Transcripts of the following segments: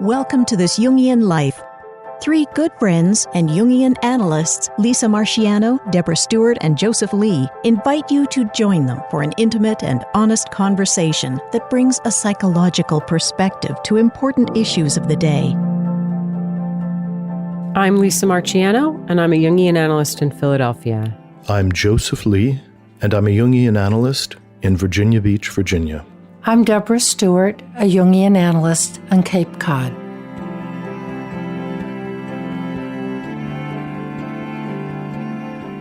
Welcome to this Jungian Life. Three good friends and Jungian analysts, Lisa Marciano, Deborah Stewart, and Joseph Lee, invite you to join them for an intimate and honest conversation that brings a psychological perspective to important issues of the day. I'm Lisa Marciano, and I'm a Jungian analyst in Philadelphia. I'm Joseph Lee, and I'm a Jungian analyst in Virginia Beach, Virginia. I'm Deborah Stewart, a Jungian analyst on Cape Cod.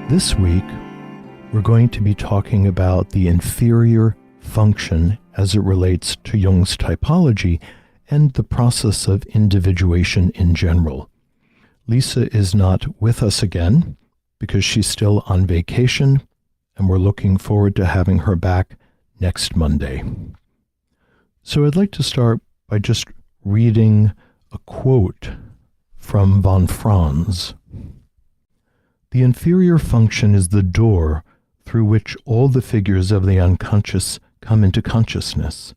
This week, we're going to be talking about the inferior function as it relates to Jung's typology and the process of individuation in general. Lisa is not with us again because she's still on vacation, and we're looking forward to having her back next Monday. So I'd like to start by just reading a quote from von Franz. The inferior function is the door through which all the figures of the unconscious come into consciousness.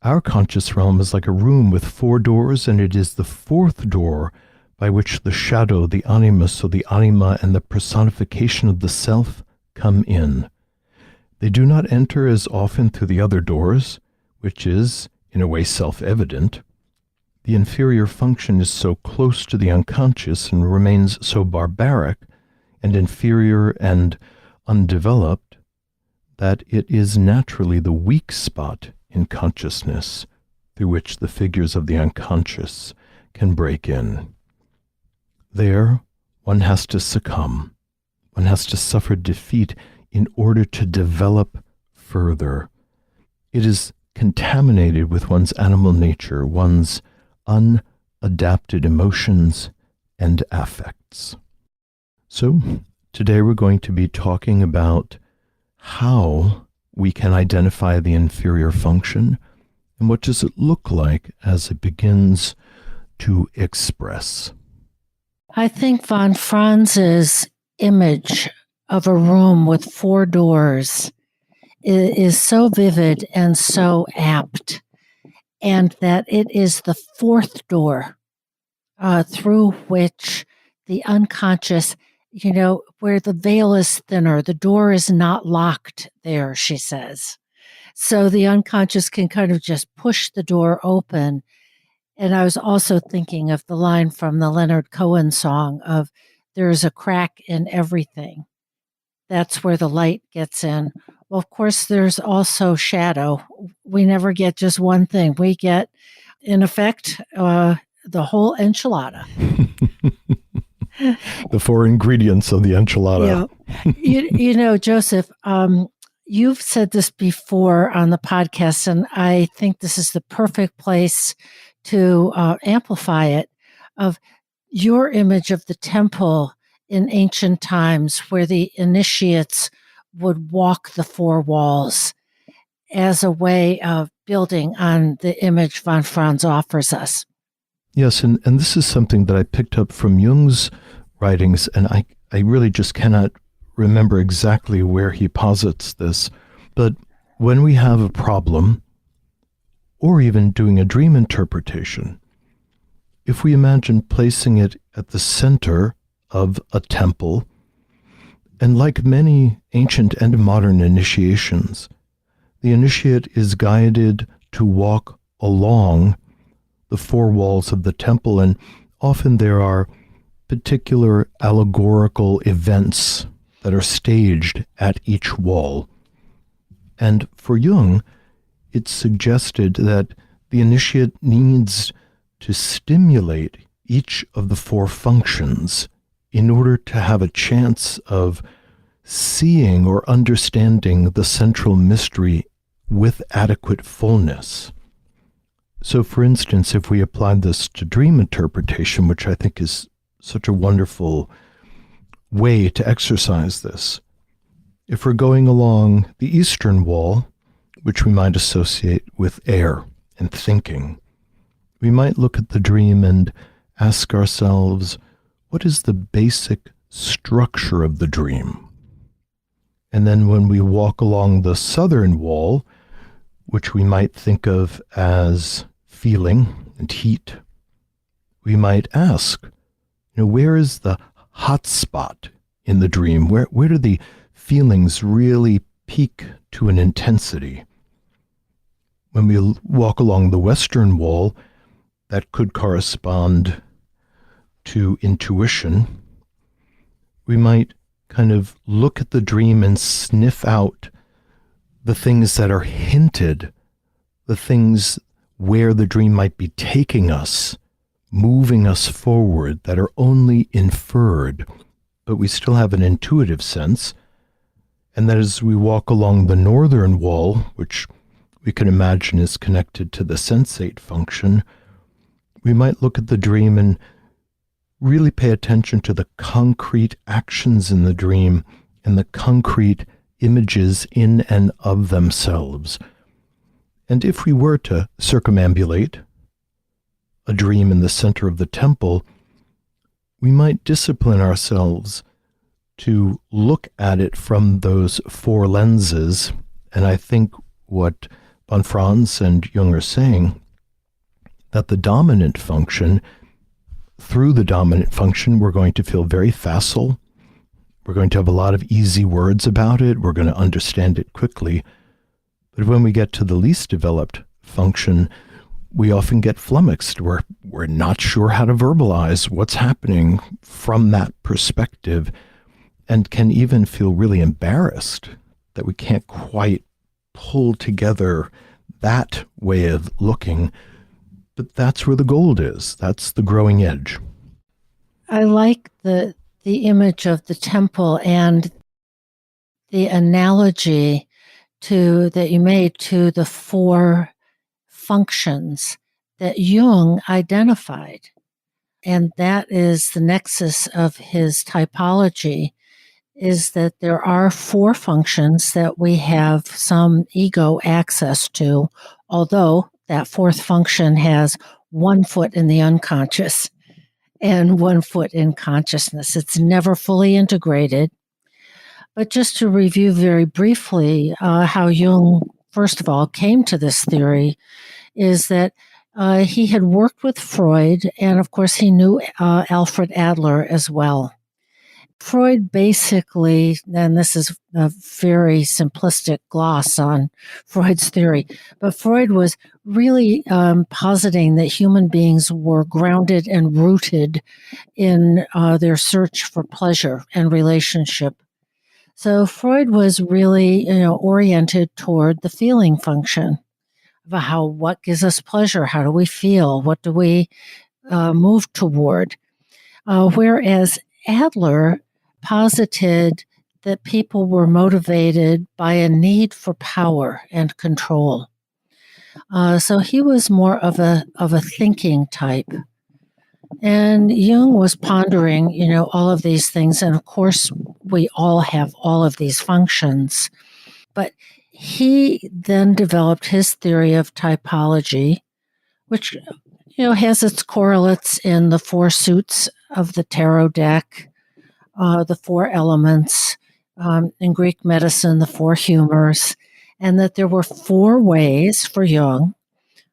Our conscious realm is like a room with 4 doors, and it is the 4th door by which the shadow, the animus, or the anima, and the personification of the self come in. They do not enter as often through the other doors, which is, in a way, self-evident. The inferior function is so close to the unconscious and remains so barbaric and inferior and undeveloped that it is naturally the weak spot in consciousness through which the figures of the unconscious can break in. There, one has to succumb. One has to suffer defeat in order to develop further. It is contaminated with one's animal nature, one's unadapted emotions and affects. So, today we're going to be talking about how we can identify the inferior function and what does it look like as it begins to express. I think von Franz's image of a room with 4 doors is so vivid and so apt, and that it is the 4th door through which the unconscious, where the veil is thinner, the door is not locked there, she says. So the unconscious can kind of just push the door open. And I was also thinking of the line from the LEONARD Cohen song of, "There's a crack in everything. That's where the light gets in." Well, of course, there's also shadow. We never get just one thing. We get, in effect, the whole enchilada. The 4 ingredients of the enchilada. Yeah. Joseph, you've said this before on the podcast, and I think this is the perfect place to amplify it, of your image of the temple in ancient times where the initiates would walk the 4 walls as a way of building on the image von Franz offers us. Yes, and this is something that I picked up from Jung's writings, and I really just cannot remember exactly where he posits this. But when we have a problem, or even doing a dream interpretation, if we imagine placing it at the center of a temple, and like many ancient and modern initiations, the initiate is guided to walk along the 4 walls of the temple, and often there are particular allegorical events that are staged at each wall. And for Jung, it's suggested that the initiate needs to stimulate each of the 4 functions in order to have a chance of seeing or understanding the central mystery with adequate fullness. So, for instance, if we applied this to dream interpretation, which I think is such a wonderful way to exercise this, if we're going along the eastern wall, which we might associate with air and thinking, we might look at the dream and ask ourselves, what is the basic structure of the dream? And then when we walk along the southern wall, which we might think of as feeling and heat, we might ask, where is the hot spot in the dream? Where do the feelings really peak to an intensity? When we walk along the western wall, that could correspond to intuition. We might kind of look at the dream and sniff out the things that are hinted, the things where the dream might be taking us, moving us forward, that are only inferred, but we still have an intuitive sense. And that as we walk along the northern wall, which we can imagine is connected to the sensate function, we might look at the dream and really pay attention to the concrete actions in the dream and the concrete images in and of themselves. And if we were to circumambulate a dream in the center of the temple, we might discipline ourselves to look at it from those four lenses. And I think what von Franz and Jung are saying, that the dominant function, through the dominant function, we're going to feel very facile. We're going to have a lot of easy words about it. We're going to understand it quickly. But when we get to the least developed function, we often get flummoxed. We're not sure how to verbalize what's happening from that perspective, and can even feel really embarrassed that we can't quite pull together that way of looking. But that's where the gold is. That's the growing edge. I like the image of the temple and the analogy that you made to the four functions that Jung identified. And that is the nexus of his typology, is that there are four functions that we have some ego access to, although that fourth function has 1 foot in the unconscious and 1 foot in consciousness. It's never fully integrated. But just to review very briefly how Jung, first of all, came to this theory, is that he had worked with Freud, and of course he knew Alfred Adler as well. Freud basically, and this is a very simplistic gloss on Freud's theory, but Freud was really positing that human beings were grounded and rooted in their search for pleasure and relationship. So Freud was really, oriented toward the feeling function of what gives us pleasure, how do we feel, what do we move toward, whereas Adler posited that people were motivated by a need for power and control. So he was more of a thinking type. And Jung was pondering, all of these things. And of course, we all have all of these functions. But he then developed his theory of typology, which, has its correlates in the four suits of the tarot deck, the four elements, in Greek medicine, the four humors, and that there were four ways for Jung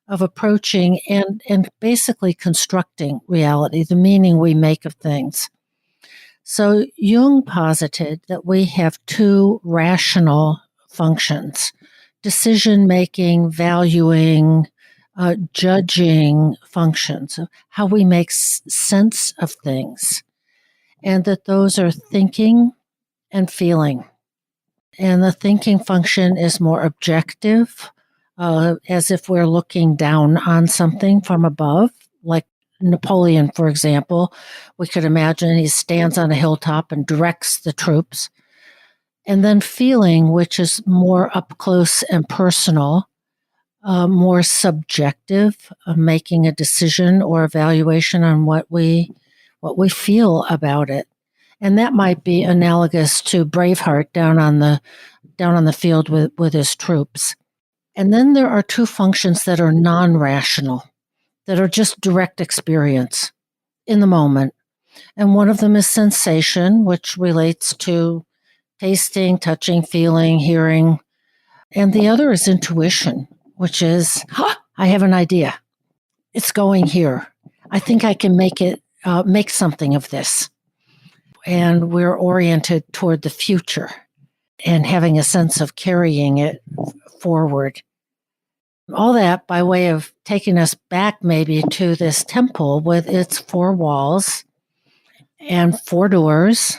of approaching and basically constructing reality, the meaning we make of things. So Jung posited that we have two rational functions: decision-making, valuing, judging functions, of how we make sense of things, and that those are thinking and feeling. And the thinking function is more objective, as if we're looking down on something from above, like Napoleon, for example. We could imagine he stands on a hilltop and directs the troops. And then feeling, which is more up close and personal, more subjective, making a decision or evaluation on what we feel about it. And that might be analogous to Braveheart down on the field with his troops. And then there are two functions that are non-rational, that are just direct experience in the moment. And one of them is sensation, which relates to tasting, touching, feeling, hearing. And the other is intuition, which is, I have an idea. it's going here. I think I can make something of this. And we're oriented toward the future and having a sense of carrying it forward. All that by way of taking us back maybe to this temple with its 4 walls and 4 doors.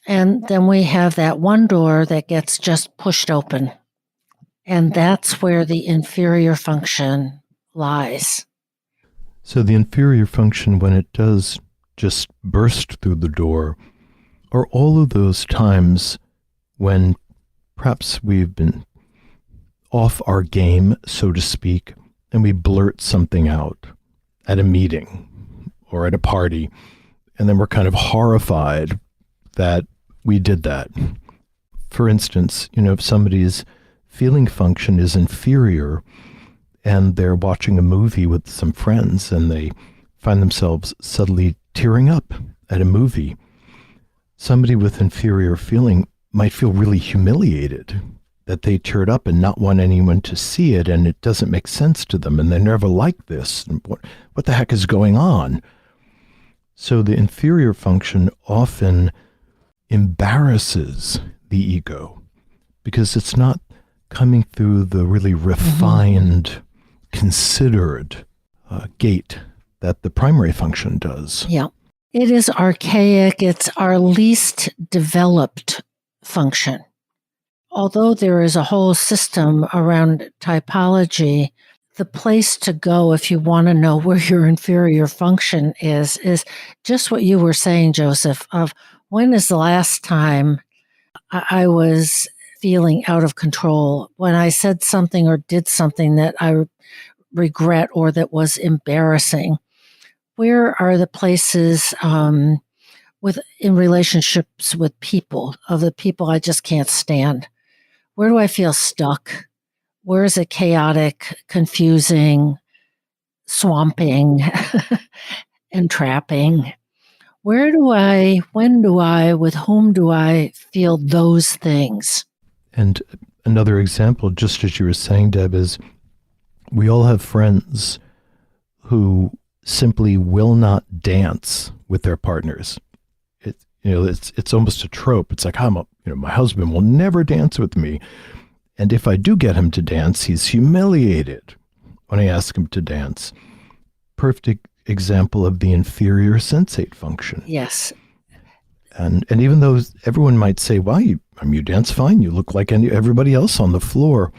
And then we have that one door that gets just pushed open. And that's where the inferior function lies. So the inferior function, when it does just burst through the door, are all of those times when perhaps we've been off our game, so to speak, and we blurt something out at a meeting or at a party, and then we're kind of horrified that we did that. For instance, if somebody's feeling function is inferior and they're watching a movie with some friends and they find themselves suddenly tearing up at a movie, somebody with inferior feeling might feel really humiliated that they teared up and not want anyone to see it, and it doesn't make sense to them, and they're never like this. And what the heck is going on? So the inferior function often embarrasses the ego because it's not coming through the really refined, considered gate that the primary function does. Yeah. It is archaic. It's our least developed function. Although there is a whole system around typology, the place to go if you want to know where your inferior function is just what you were saying, Joseph, of when is the last time I was feeling out of control, when I said something or did something that I regret or that was embarrassing. Where are the places in relationships with people, of the people I just can't stand? Where do I feel stuck? Where is it chaotic, confusing, swamping, entrapping? When do I, with whom do I feel those things? And another example, just as you were saying, Deb, is we all have friends who simply will not dance with their partners. It's almost a trope. It's like, my husband will never dance with me. And if I do get him to dance, he's humiliated when I ask him to dance. Perfect example of the inferior sensate function. Yes. And even though everyone might say, well, you dance fine, you look like everybody else on the floor.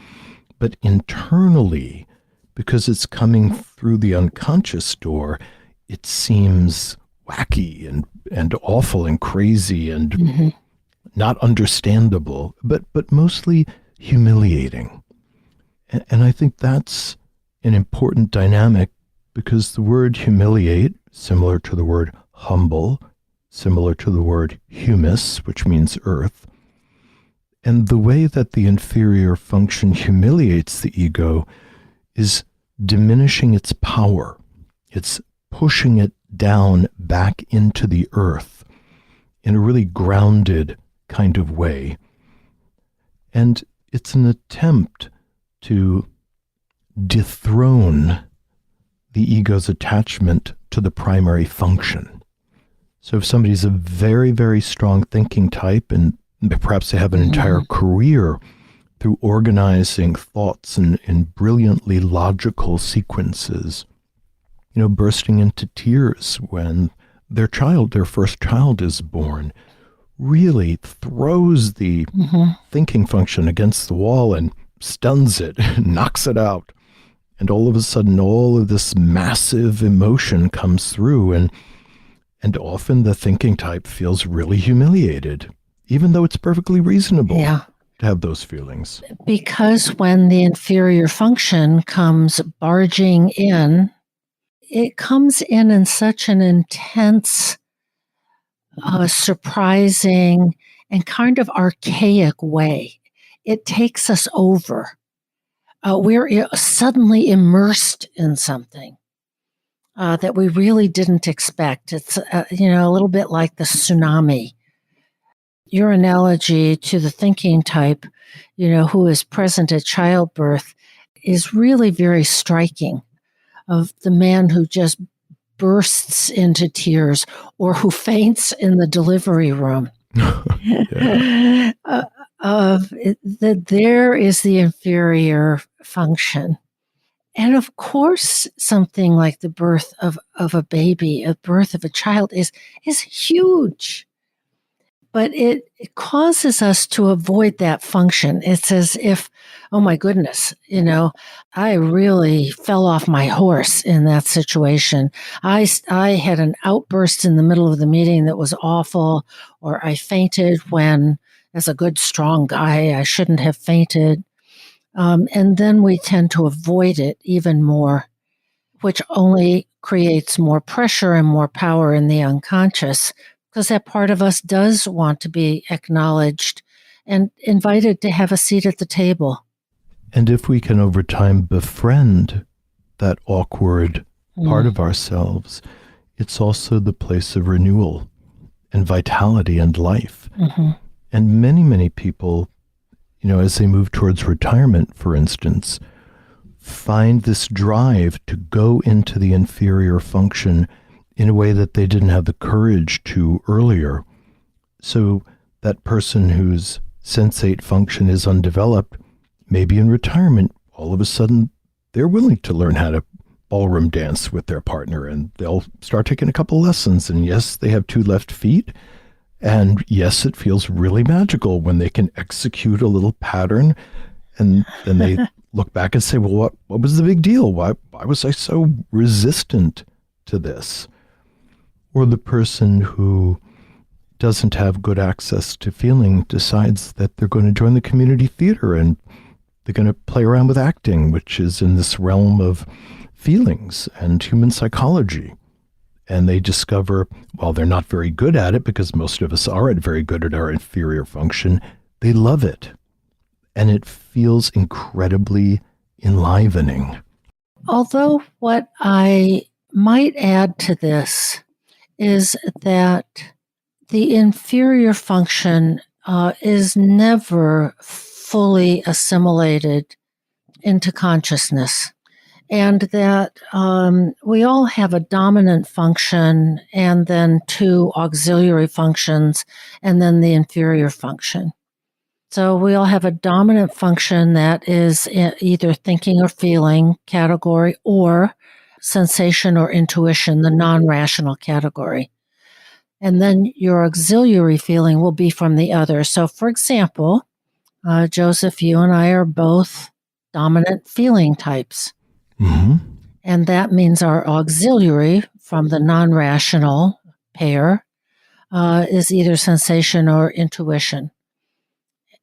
But internally, because it's coming through the unconscious door, it seems wacky and awful and crazy and not understandable, but mostly humiliating. And I think that's an important dynamic, because the word humiliate, similar to the word humble, similar to the word humus, which means earth, and the way that the inferior function humiliates the ego is diminishing its power. It's pushing it down back into the earth in a really grounded kind of way. And it's an attempt to dethrone the ego's attachment to the primary function. So if somebody's a very, very strong thinking type, and perhaps they have an entire career through organizing thoughts in brilliantly logical sequences, bursting into tears when their first child is born, really throws the thinking function against the wall and stuns it, knocks it out. And all of a sudden, all of this massive emotion comes through, and often the thinking type feels really humiliated, even though it's perfectly reasonable to have those feelings. Because when the inferior function comes barging in, it comes in such an intense, surprising, and kind of archaic way. It takes us over. We're suddenly immersed in something that we really didn't expect. It's, a little bit like the tsunami. Your analogy to the thinking type, who is present at childbirth, is really very striking. of the man who just bursts into tears or who faints in the delivery room. That there is the inferior function. And of course, something like the birth of a baby, a birth of a child is huge. But it causes us to avoid that function. It's as if, oh my goodness, I really fell off my horse in that situation. I had an outburst in the middle of the meeting that was awful, or I fainted when, as a good, strong guy, I shouldn't have fainted. And then we tend to avoid it even more, which only creates more pressure and more power in the unconscious, because that part of us does want to be acknowledged and invited to have a seat at the table. And if we can over time befriend that awkward part of ourselves, it's also the place of renewal and vitality and life. And many, many people, as they move towards retirement, for instance, find this drive to go into the inferior function in a way that they didn't have the courage to earlier. So that person whose sensate function is undeveloped, maybe in retirement, all of a sudden, they're willing to learn how to ballroom dance with their partner, and they'll start taking a couple lessons. And yes, they have 2 left feet. And yes, it feels really magical when they can execute a little pattern. And then they look back and say, well, what was the big deal? Why was I so resistant to this? Or the person who doesn't have good access to feeling decides that they're going to join the community theater and they're going to play around with acting, which is in this realm of feelings and human psychology. And they discover, while they're not very good at it, because most of us aren't very good at our inferior function, they love it. And it feels incredibly enlivening. Although what I might add to this is that the inferior function is never fully assimilated into consciousness, and that we all have a dominant function and then 2 auxiliary functions and then the inferior function. So we all have a dominant function that is either thinking or feeling category, or sensation or intuition, the non-rational category. And then your auxiliary feeling will be from the other. So for example, Joseph, you and I are both dominant feeling types. And that means our auxiliary from the non-rational pair is either sensation or intuition.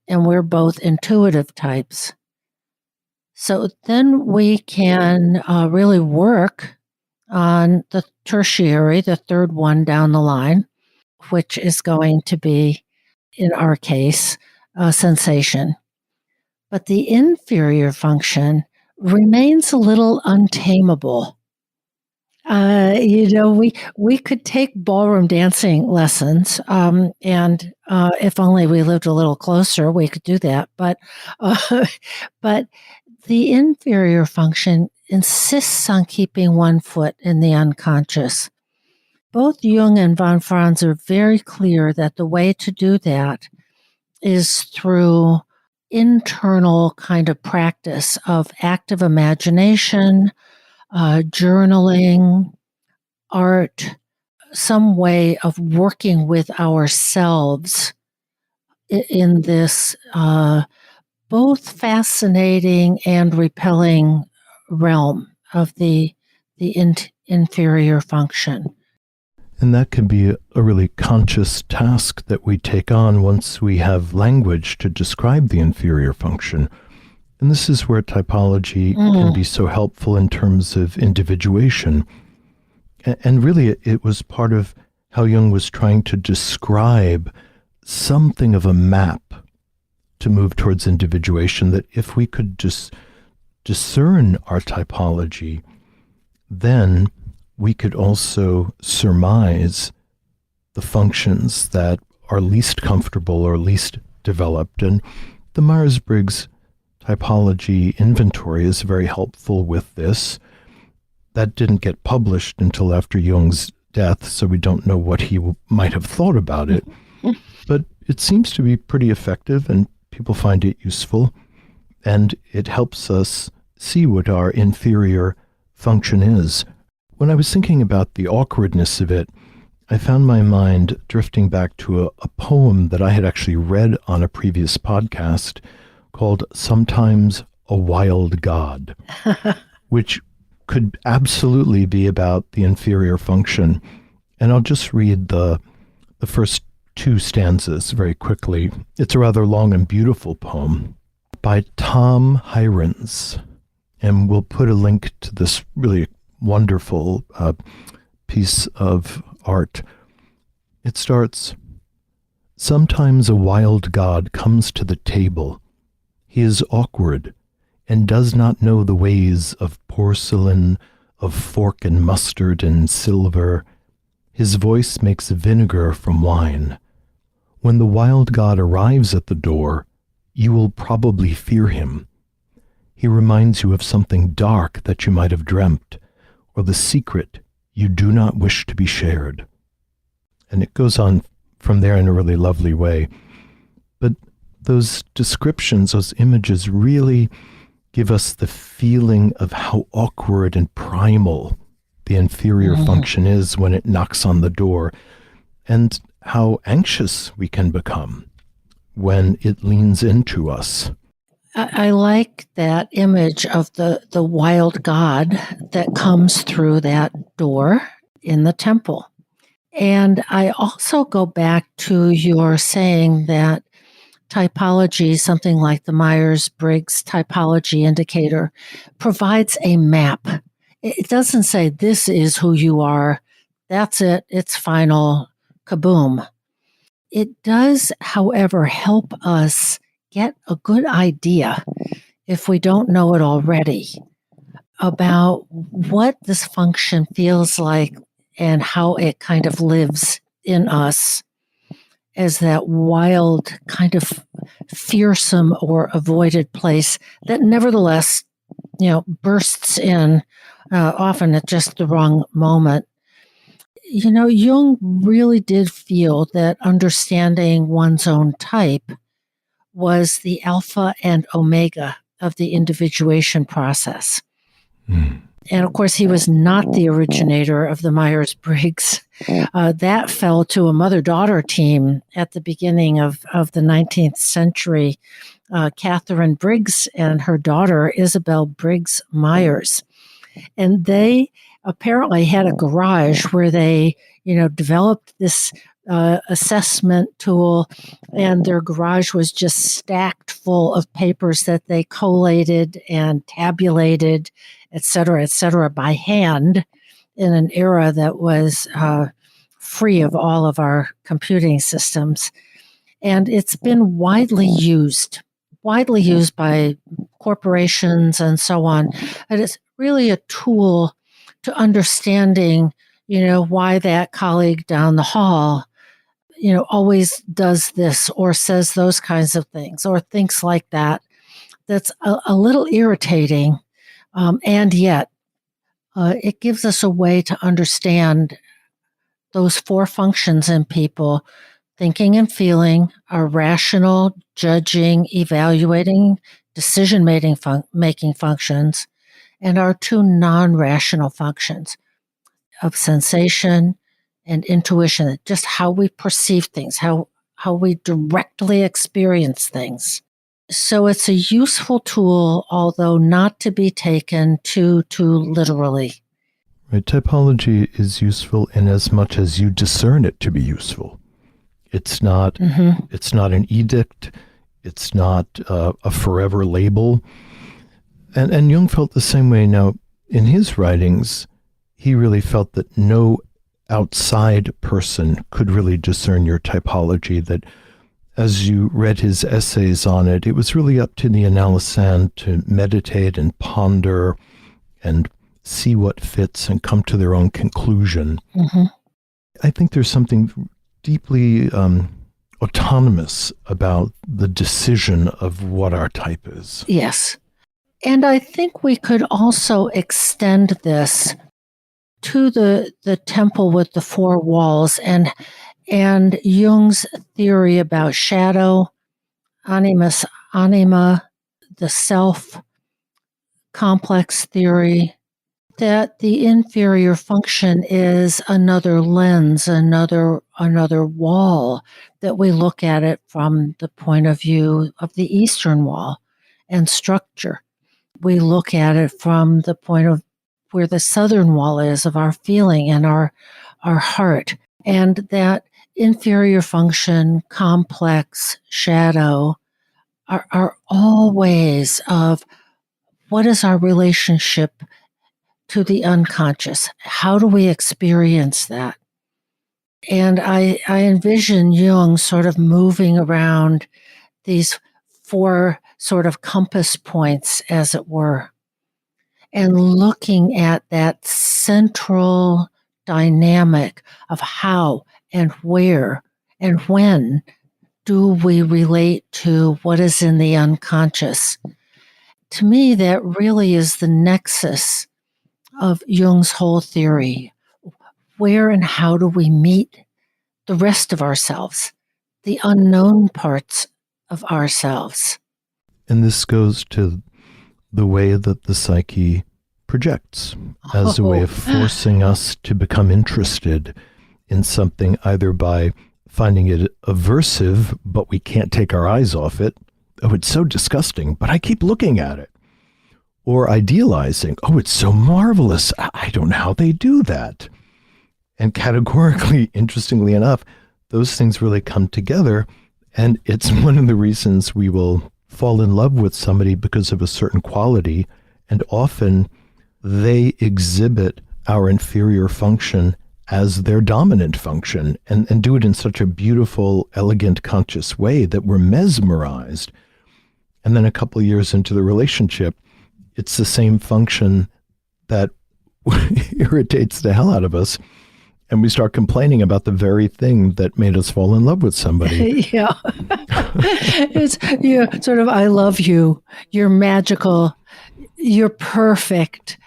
And we're both intuitive types. So then we can really work on the tertiary, the third one down the line, which is going to be, in our case, sensation. But the inferior function remains a little untamable. We could take ballroom dancing lessons, and if only we lived a little closer, we could do that. But the inferior function insists on keeping one foot in the unconscious. Both Jung and von Franz are very clear that the way to do that is through internal kind of practice of active imagination, journaling, art, some way of working with ourselves in this both fascinating and repelling realm of the inferior function. And that can be a really conscious task that we take on once we have language to describe the inferior function. And this is where typology can be so helpful in terms of individuation. And really, it was part of how Jung was trying to describe something of a map to move towards individuation, that if we could just discern our typology, then we could also surmise the functions that are least comfortable or least developed. And the Myers-Briggs Typology inventory is very helpful with this. that didn't get published until after Jung's death, so we don't know what he might have thought about it. But it seems to be pretty effective, and people find it useful, and it helps us see what our inferior function is. When I was thinking about the awkwardness of it, I found my mind drifting back to a poem that I had actually read on a previous podcast called Sometimes a Wild God, which could absolutely be about the inferior function. And I'll just read the first two stanzas very quickly. It's a rather long and beautiful poem by Tom Hirons. And we'll put a link to this really wonderful piece of art. It starts, "Sometimes a wild god comes to the table. He is awkward and does not know the ways of porcelain, of fork and mustard and silver. His voice makes vinegar from wine. When the wild god arrives at the door, you will probably fear him. He reminds you of something dark that you might have dreamt, or the secret you do not wish to be shared." And it goes on from there in a really lovely way. But those descriptions, those images really give us the feeling of how awkward and primal the inferior function is when it knocks on the door, and how anxious we can become when it leans into us. I like that image of the wild god that comes through that door in the temple. And I also go back to your saying that typology, something like the Myers-Briggs Typology Indicator, provides a map. It doesn't say, this is who you are, that's it, it's final, kaboom. It does, however, help us get a good idea, if we don't know it already, about what this function feels like and how it kind of lives in us as that wild, kind of fearsome or avoided place that nevertheless, bursts in often at just the wrong moment. Jung really did feel that understanding one's own type was the alpha and omega of the individuation process. And of course, he was not the originator of the Myers-Briggs. That fell to a mother-daughter team at the beginning of the 19th century. Catherine Briggs and her daughter, Isabel Briggs Myers. And they apparently had a garage where they, developed this assessment tool, and their garage was just stacked full of papers that they collated and tabulated, et cetera, by hand in an era that was free of all of our computing systems. And it's been widely used by corporations and so on. And it's really a tool to understanding, why that colleague down the hall, always does this or says those kinds of things or thinks like that. That's a little irritating. And yet it gives us a way to understand those four functions in people: thinking and feeling, our rational, judging, evaluating, decision-making functions, and our two non-rational functions of sensation and intuition, just how we perceive things, how we directly experience things. So it's a useful tool, although not to be taken too literally. Right. Typology is useful in as much as you discern it to be useful. It's not it's not an edict. It's not a forever label. And Jung felt the same way. Now, in his writings, he really felt that no outside person could really discern your typology, that as you read his essays on it, it was really up to the analysand to meditate and ponder and see what fits and come to their own conclusion. I think there's something deeply autonomous about the decision of what our type is. Yes. And I think we could also extend this to the temple with the four walls and Jung's theory about shadow, animus, anima, the self, complex theory, that the inferior function is another lens, another wall, that we look at it from the point of view of the Eastern wall and structure. We look at it from the point of where the Southern wall is of our feeling and our heart. And that inferior function, complex, shadow are all ways of what is our relationship to the unconscious? How do we experience that? And I envision Jung sort of moving around these four sort of compass points, as it were, and looking at that central dynamic of how and where and when do we relate to what is in the unconscious. To me, that really is the nexus of Jung's whole theory. Where and how do we meet the rest of ourselves, the unknown parts of ourselves? And this goes to the way that the psyche projects as a way of forcing us to become interested in something, either by finding it aversive, but we can't take our eyes off it. Oh, it's so disgusting, but I keep looking at it. Or idealizing, oh, it's so marvelous. I don't know how they do that. And categorically, interestingly enough, those things really come together. And it's one of the reasons we will fall in love with somebody because of a certain quality. And often they exhibit our inferior function as their dominant function and do it in such a beautiful, elegant, conscious way that we're mesmerized. And then a couple of years into the relationship, it's the same function that irritates the hell out of us. And we start complaining about the very thing that made us fall in love with somebody. Yeah. It's sort of, I love you. You're magical. You're perfect.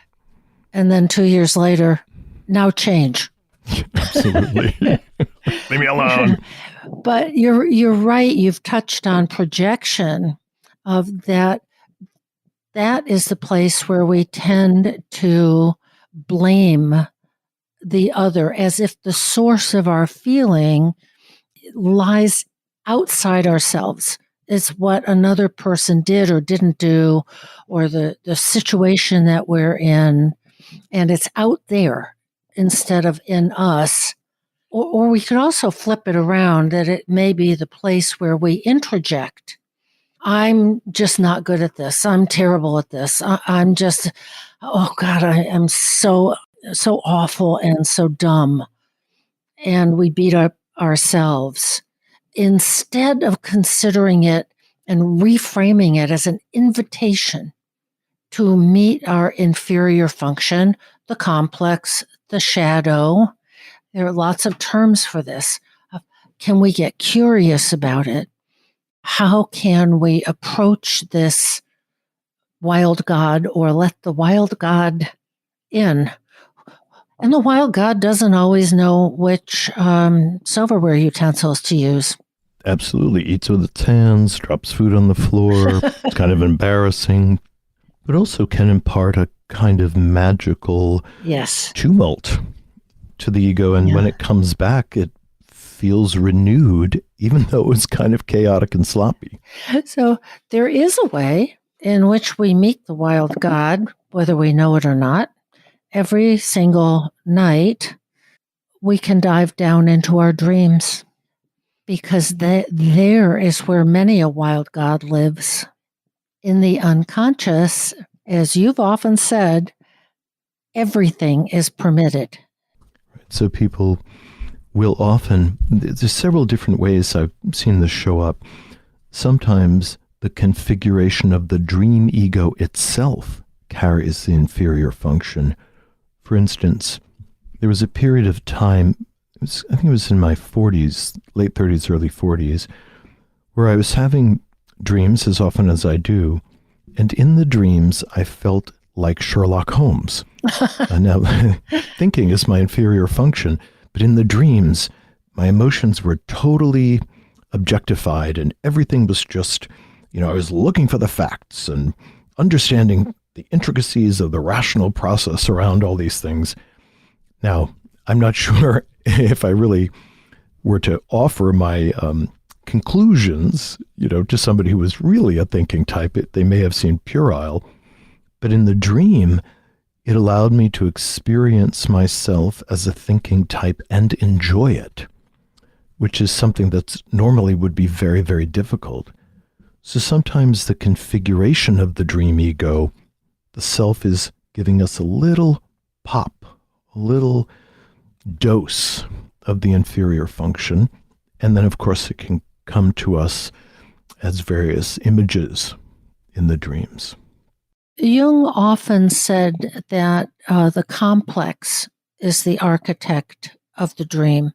And then 2 years later, now change. Absolutely. Leave me alone. But you're right. You've touched on projection of that. That is the place where we tend to blame the other as if the source of our feeling lies outside ourselves. It's what another person did or didn't do, or the situation that we're in, and it's out there instead of in us. Or we could also flip it around, that it may be the place where we introject. I'm just not good at this. I'm terrible at this. I'm just, oh God, I am so awful and so dumb. And we beat up ourselves instead of considering it and reframing it as an invitation to meet our inferior function, the complex, the shadow. There are lots of terms for this. Can we get curious about it? How can we approach this wild God, or let the wild God in? And the wild God doesn't always know which silverware utensils to use. Absolutely. Eats with its hands, drops food on the floor. It's kind of embarrassing, but also can impart a kind of magical tumult to the ego. And when it comes back, it feels renewed, even though it was kind of chaotic and sloppy. So there is a way in which we meet the wild God, whether we know it or not. Every single night, we can dive down into our dreams, because there is where many a wild God lives. In the unconscious, as you've often said, everything is permitted. So people will often, there's several different ways I've seen this show up. Sometimes the configuration of the dream ego itself carries the inferior function. For instance, there was a period of time, I think it was in my 40s, late 30s, early 40s, where I was having dreams as often as I do. And in the dreams, I felt like Sherlock Holmes. Now, thinking is my inferior function, but in the dreams, my emotions were totally objectified and everything was just, I was looking for the facts and understanding the intricacies of the rational process around all these things. Now, I'm not sure if I really were to offer my conclusions, to somebody who was really a thinking type. They may have seemed puerile, but in the dream, it allowed me to experience myself as a thinking type and enjoy it, which is something that's normally would be very, very difficult. So sometimes the configuration of the dream ego, the self is giving us a little pop, a little dose of the inferior function. And then, of course, it can come to us as various images in the dreams. Jung often said that the complex is the architect of the dream.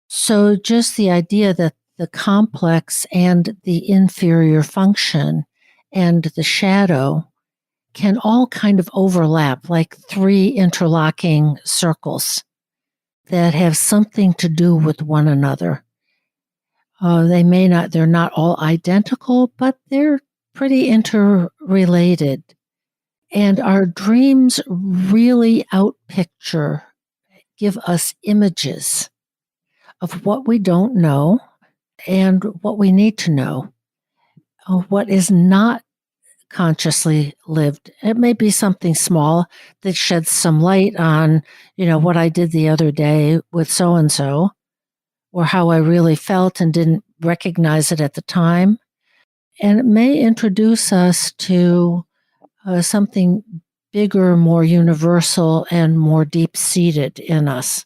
So just the idea that the complex and the inferior function and the shadow can all kind of overlap like three interlocking circles that have something to do with one another. They're not all identical, but they're pretty interrelated. And our dreams really outpicture, give us images of what we don't know and what we need to know, what is not consciously lived. It may be something small that sheds some light on, what I did the other day with so-and-so, or how I really felt and didn't recognize it at the time. And it may introduce us to something bigger, more universal, and more deep-seated in us.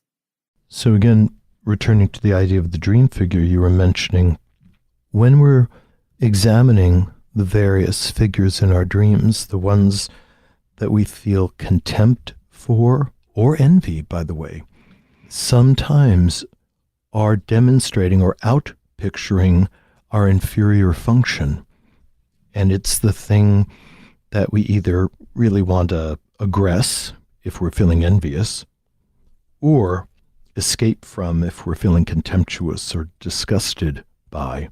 So again, returning to the idea of the dream figure you were mentioning, when we're examining the various figures in our dreams, the ones that we feel contempt for, or envy, by the way, sometimes are demonstrating or outpicturing our inferior function. And it's the thing that we either really want to aggress if we're feeling envious, or escape from if we're feeling contemptuous or disgusted by.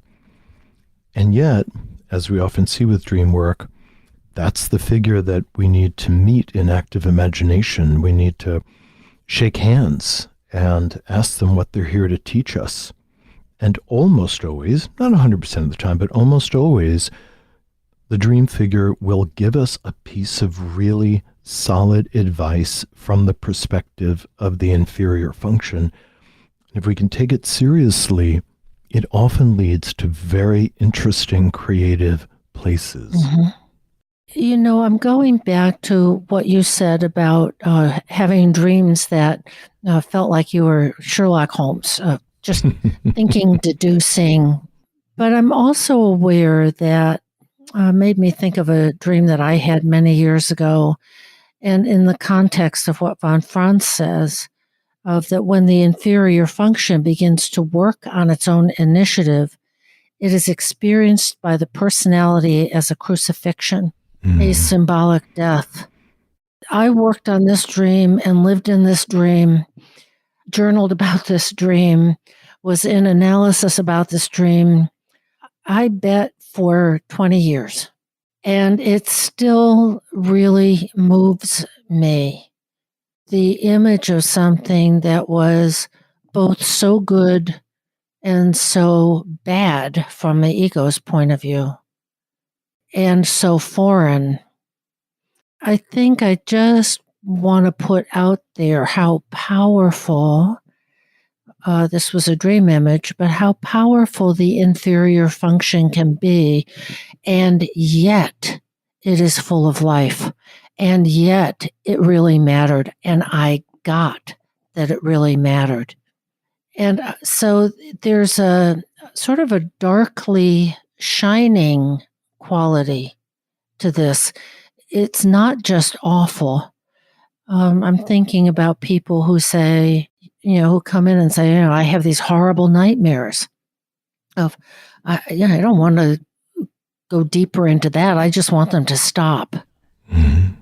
And yet, as we often see with dream work, that's the figure that we need to meet in active imagination. We need to shake hands and ask them what they're here to teach us. And almost always, not 100% of the time, but almost always, the dream figure will give us a piece of really solid advice from the perspective of the inferior function. If we can take it seriously, it often leads to very interesting, creative places. Mm-hmm. I'm going back to what you said about having dreams that felt like you were Sherlock Holmes, just thinking, deducing. But I'm also aware that made me think of a dream that I had many years ago. And in the context of what von Franz says, of that when the inferior function begins to work on its own initiative, it is experienced by the personality as a crucifixion, a symbolic death. I worked on this dream and lived in this dream, journaled about this dream, was in analysis about this dream, I bet for 20 years. And it still really moves me. The image of something that was both so good and so bad from the ego's point of view, and so foreign. I think I just want to put out there how powerful, this was a dream image, but how powerful the inferior function can be, and yet it is full of life, and yet it really mattered, and I got that it really mattered. And so there's a sort of a darkly shining quality to this. It's not just awful. I'm thinking about people who say, who come in and say, I have these horrible nightmares of, I don't want to go deeper into that. I just want them to stop. Mm-hmm.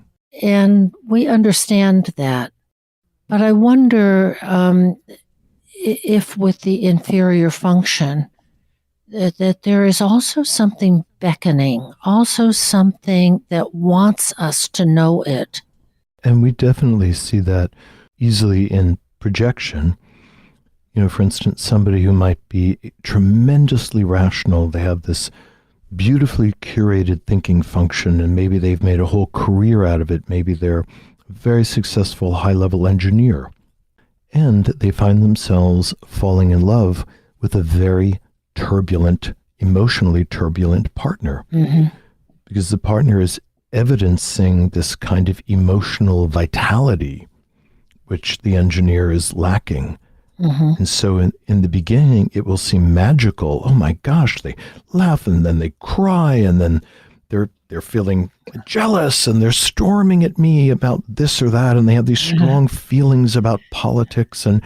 And we understand that. But I wonder if with the inferior function, that there is also something beckoning, also something that wants us to know it. And we definitely see that easily in projection. For instance, somebody who might be tremendously rational, they have this beautifully curated thinking function, and maybe they've made a whole career out of it. Maybe they're a very successful high-level engineer. And they find themselves falling in love with a very turbulent, emotionally turbulent partner. Mm-hmm. Because the partner is evidencing this kind of emotional vitality, which the engineer is lacking. Mm-hmm. And so in the beginning, it will seem magical. Oh my gosh, they laugh and then they cry and then they're feeling jealous and they're storming at me about this or that. And they have these strong feelings about politics. And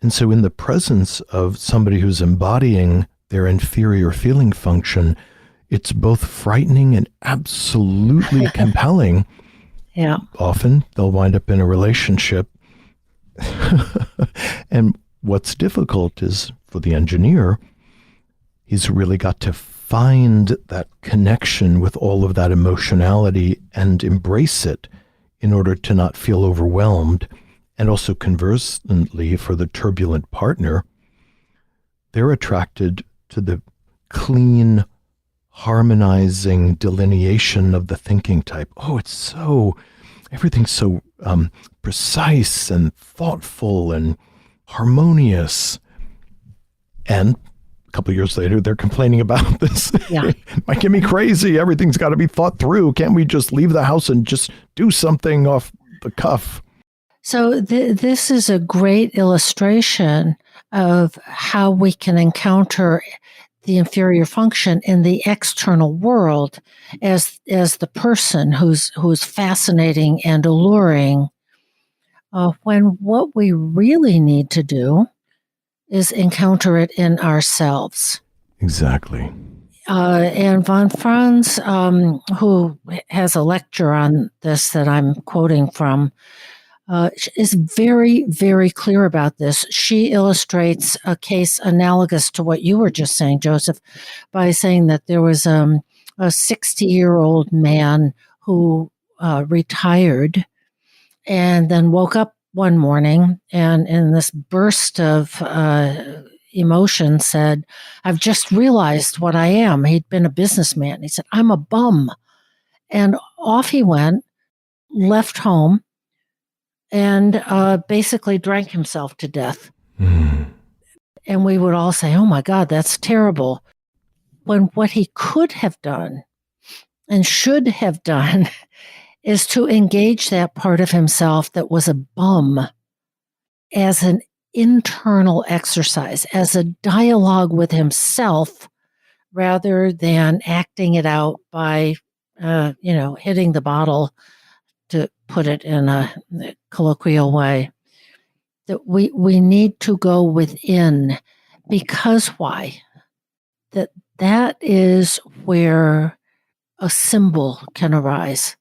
so in the presence of somebody who's embodying their inferior feeling function, it's both frightening and absolutely compelling. Yeah. Often they'll wind up in a relationship. And what's difficult is for the engineer, he's really got to find that connection with all of that emotionality and embrace it in order to not feel overwhelmed. And also conversely, for the turbulent partner, they're attracted to the clean, harmonizing delineation of the thinking type. Oh, everything's so precise and thoughtful and harmonious. And a couple of years later, they're complaining about this. Yeah. Might get me crazy. Everything's got to be thought through. Can't we just leave the house and just do something off the cuff? So this is a great illustration of how we can encounter the inferior function in the external world as the person who's fascinating and alluring, when what we really need to do is encounter it in ourselves. Exactly. And von Franz, who has a lecture on this that I'm quoting from, is very, very clear about this. She illustrates a case analogous to what you were just saying, Joseph, by saying that there was a 60-year-old man who retired and then woke up one morning and in this burst of emotion said, "I've just realized what I am." He'd been a businessman. He said, "I'm a bum." And off he went, left home, and basically drank himself to death. And we would all say, "Oh my God, that's terrible." When what he could have done and should have done is to engage that part of himself that was a bum as an internal exercise, as a dialogue with himself, rather than acting it out by, hitting the bottle, to put it in a colloquial way. That we need to go within, because why? That is where a symbol can arise,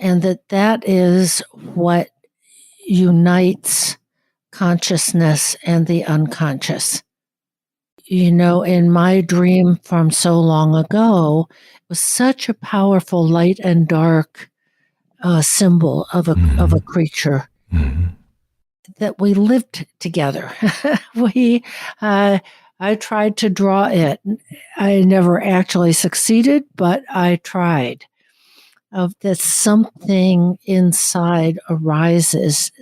and that is what unites consciousness and the unconscious. In my dream from so long ago, it was such a powerful light and dark symbol of a creature that we lived together. I tried to draw it. I never actually succeeded, but I tried. That something inside arises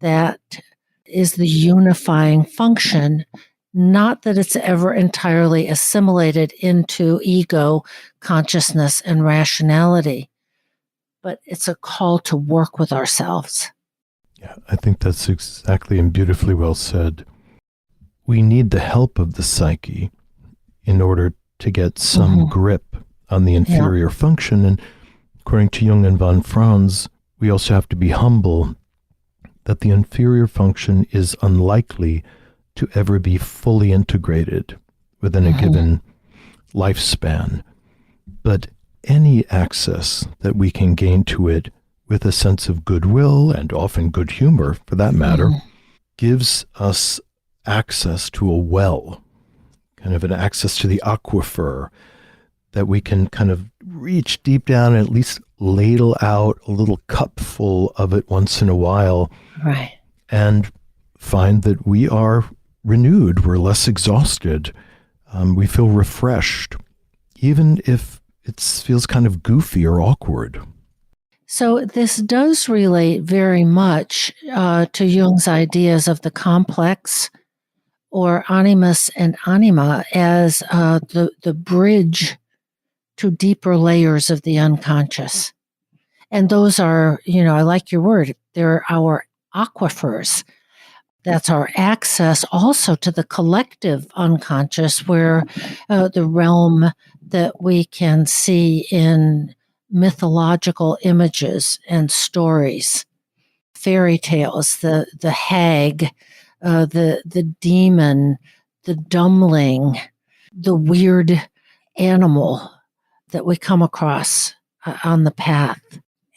that is the unifying function, not that it's ever entirely assimilated into ego, consciousness, and rationality, but it's a call to work with ourselves. Yeah, I think that's exactly and beautifully well said. We need the help of the psyche in order to get some grip on the inferior function. And according to Jung and von Franz, we also have to be humble that the inferior function is unlikely to ever be fully integrated within a given lifespan. But any access that we can gain to it with a sense of goodwill and often good humor, for that matter, gives us access to a well, kind of an access to the aquifer that we can kind of reach deep down and at least ladle out a little cupful of it once in a while. Right. And find that we are renewed, we're less exhausted, we feel refreshed, even if it feels kind of goofy or awkward. So this does relate very much to Jung's ideas of the complex, or animus and anima, as the bridge to deeper layers of the unconscious. And those are, I like your word, they're our aquifers. That's our access also to the collective unconscious, where the realm that we can see in mythological images and stories, fairy tales, the hag, the demon, the dumbling, the weird animal that we come across on the path.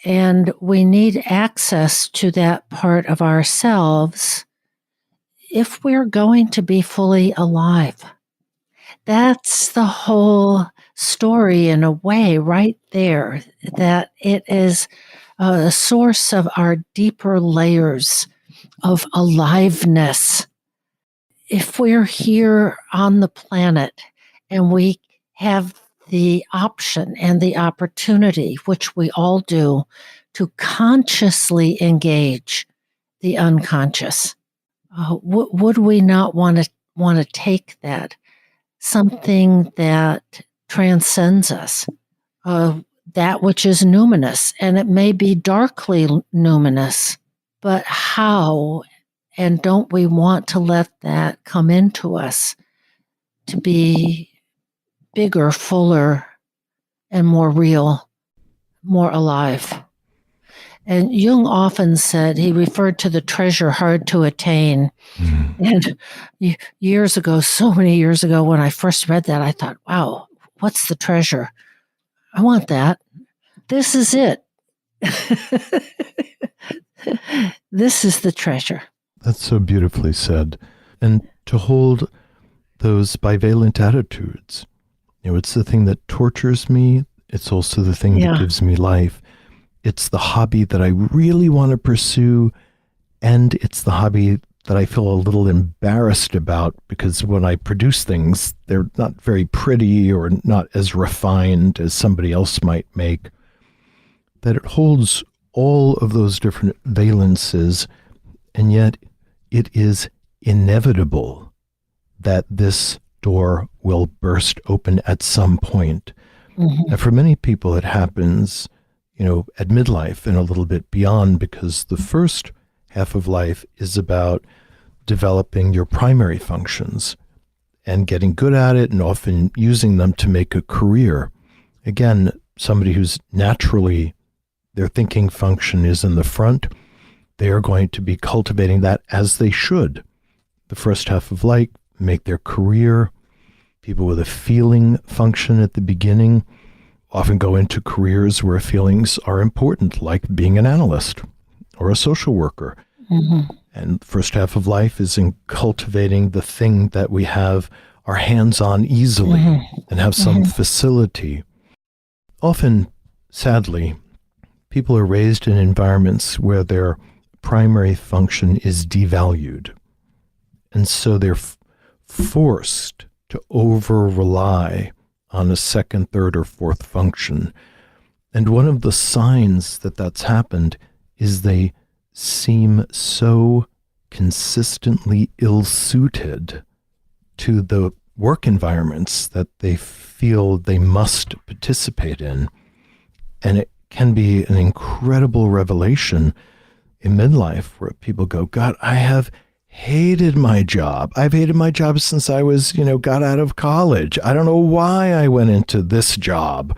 And we need access to that part of ourselves if we're going to be fully alive. That's the whole story in a way right there, that it is a source of our deeper layers of aliveness. If we're here on the planet and we have the option and the opportunity, which we all do, to consciously engage the unconscious, would we not want to take that, something that transcends us, that which is numinous, and it may be darkly numinous, but how, and don't we want to let that come into us to be bigger, fuller, and more real, more alive? And Jung often said, he referred to the treasure hard to attain. And years ago, so many years ago, when I first read that, I thought, wow, what's the treasure? I want that. This is it. This is the treasure. That's so beautifully said. And to hold those bivalent attitudes, it's the thing that tortures me. It's also the thing that gives me life. It's the hobby that I really want to pursue, and it's the hobby that I feel a little embarrassed about, because when I produce things, they're not very pretty or not as refined as somebody else might make. That it holds all of those different valences, and yet it is inevitable that this door will burst open at some point. And for many people, it happens at midlife and a little bit beyond, because the first half of life is about developing your primary functions and getting good at it and often using them to make a career. Again, somebody who's naturally, their thinking function is in the front, they are going to be cultivating that as they should. The first half of life, make their career. People with a feeling function at the beginning often go into careers where feelings are important, like being an analyst or a social worker. And the first half of life is in cultivating the thing that we have our hands on easily and have some facility. Often, sadly, people are raised in environments where their primary function is devalued. And so they're forced to over-rely on a second, third, or fourth function. And one of the signs that that's happened is they seem so consistently ill-suited to the work environments that they feel they must participate in. And it can be an incredible revelation in midlife where people go, God, I have hated my job. I've hated my job since I was, got out of college. I don't know why I went into this job.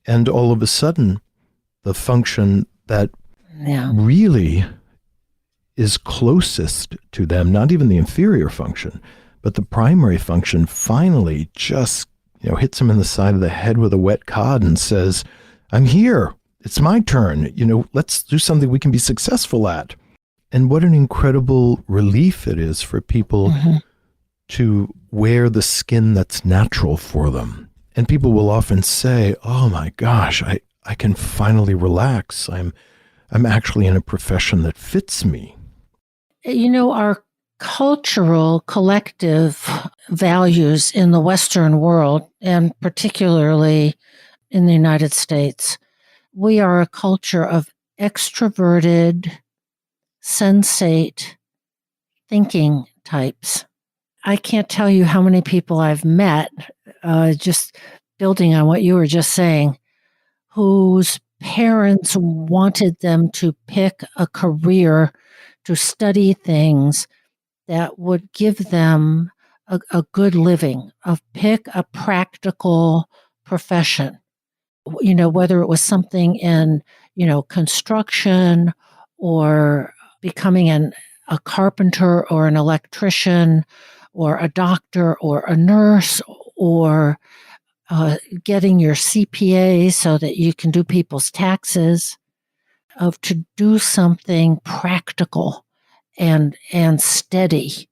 And all of a sudden, the function that really is closest to them, not even the inferior function, but the primary function, finally just, hits them in the side of the head with a wet cod and says, I'm here. it's my turn. Let's do something we can be successful at. And what an incredible relief it is for people to wear the skin that's natural for them. And people will often say, oh my gosh, I can finally relax. I'm actually in a profession that fits me. Our cultural collective values in the Western world, and particularly in the United States, we are a culture of extroverted, sensate, thinking types. I can't tell you how many people I've met, just building on what you were just saying, whose parents wanted them to pick a career, to study things that would give them a good living, pick a practical profession, whether it was something in, construction or becoming a carpenter or an electrician or a doctor or a nurse or getting your CPA so that you can do people's taxes, to do something practical and steady.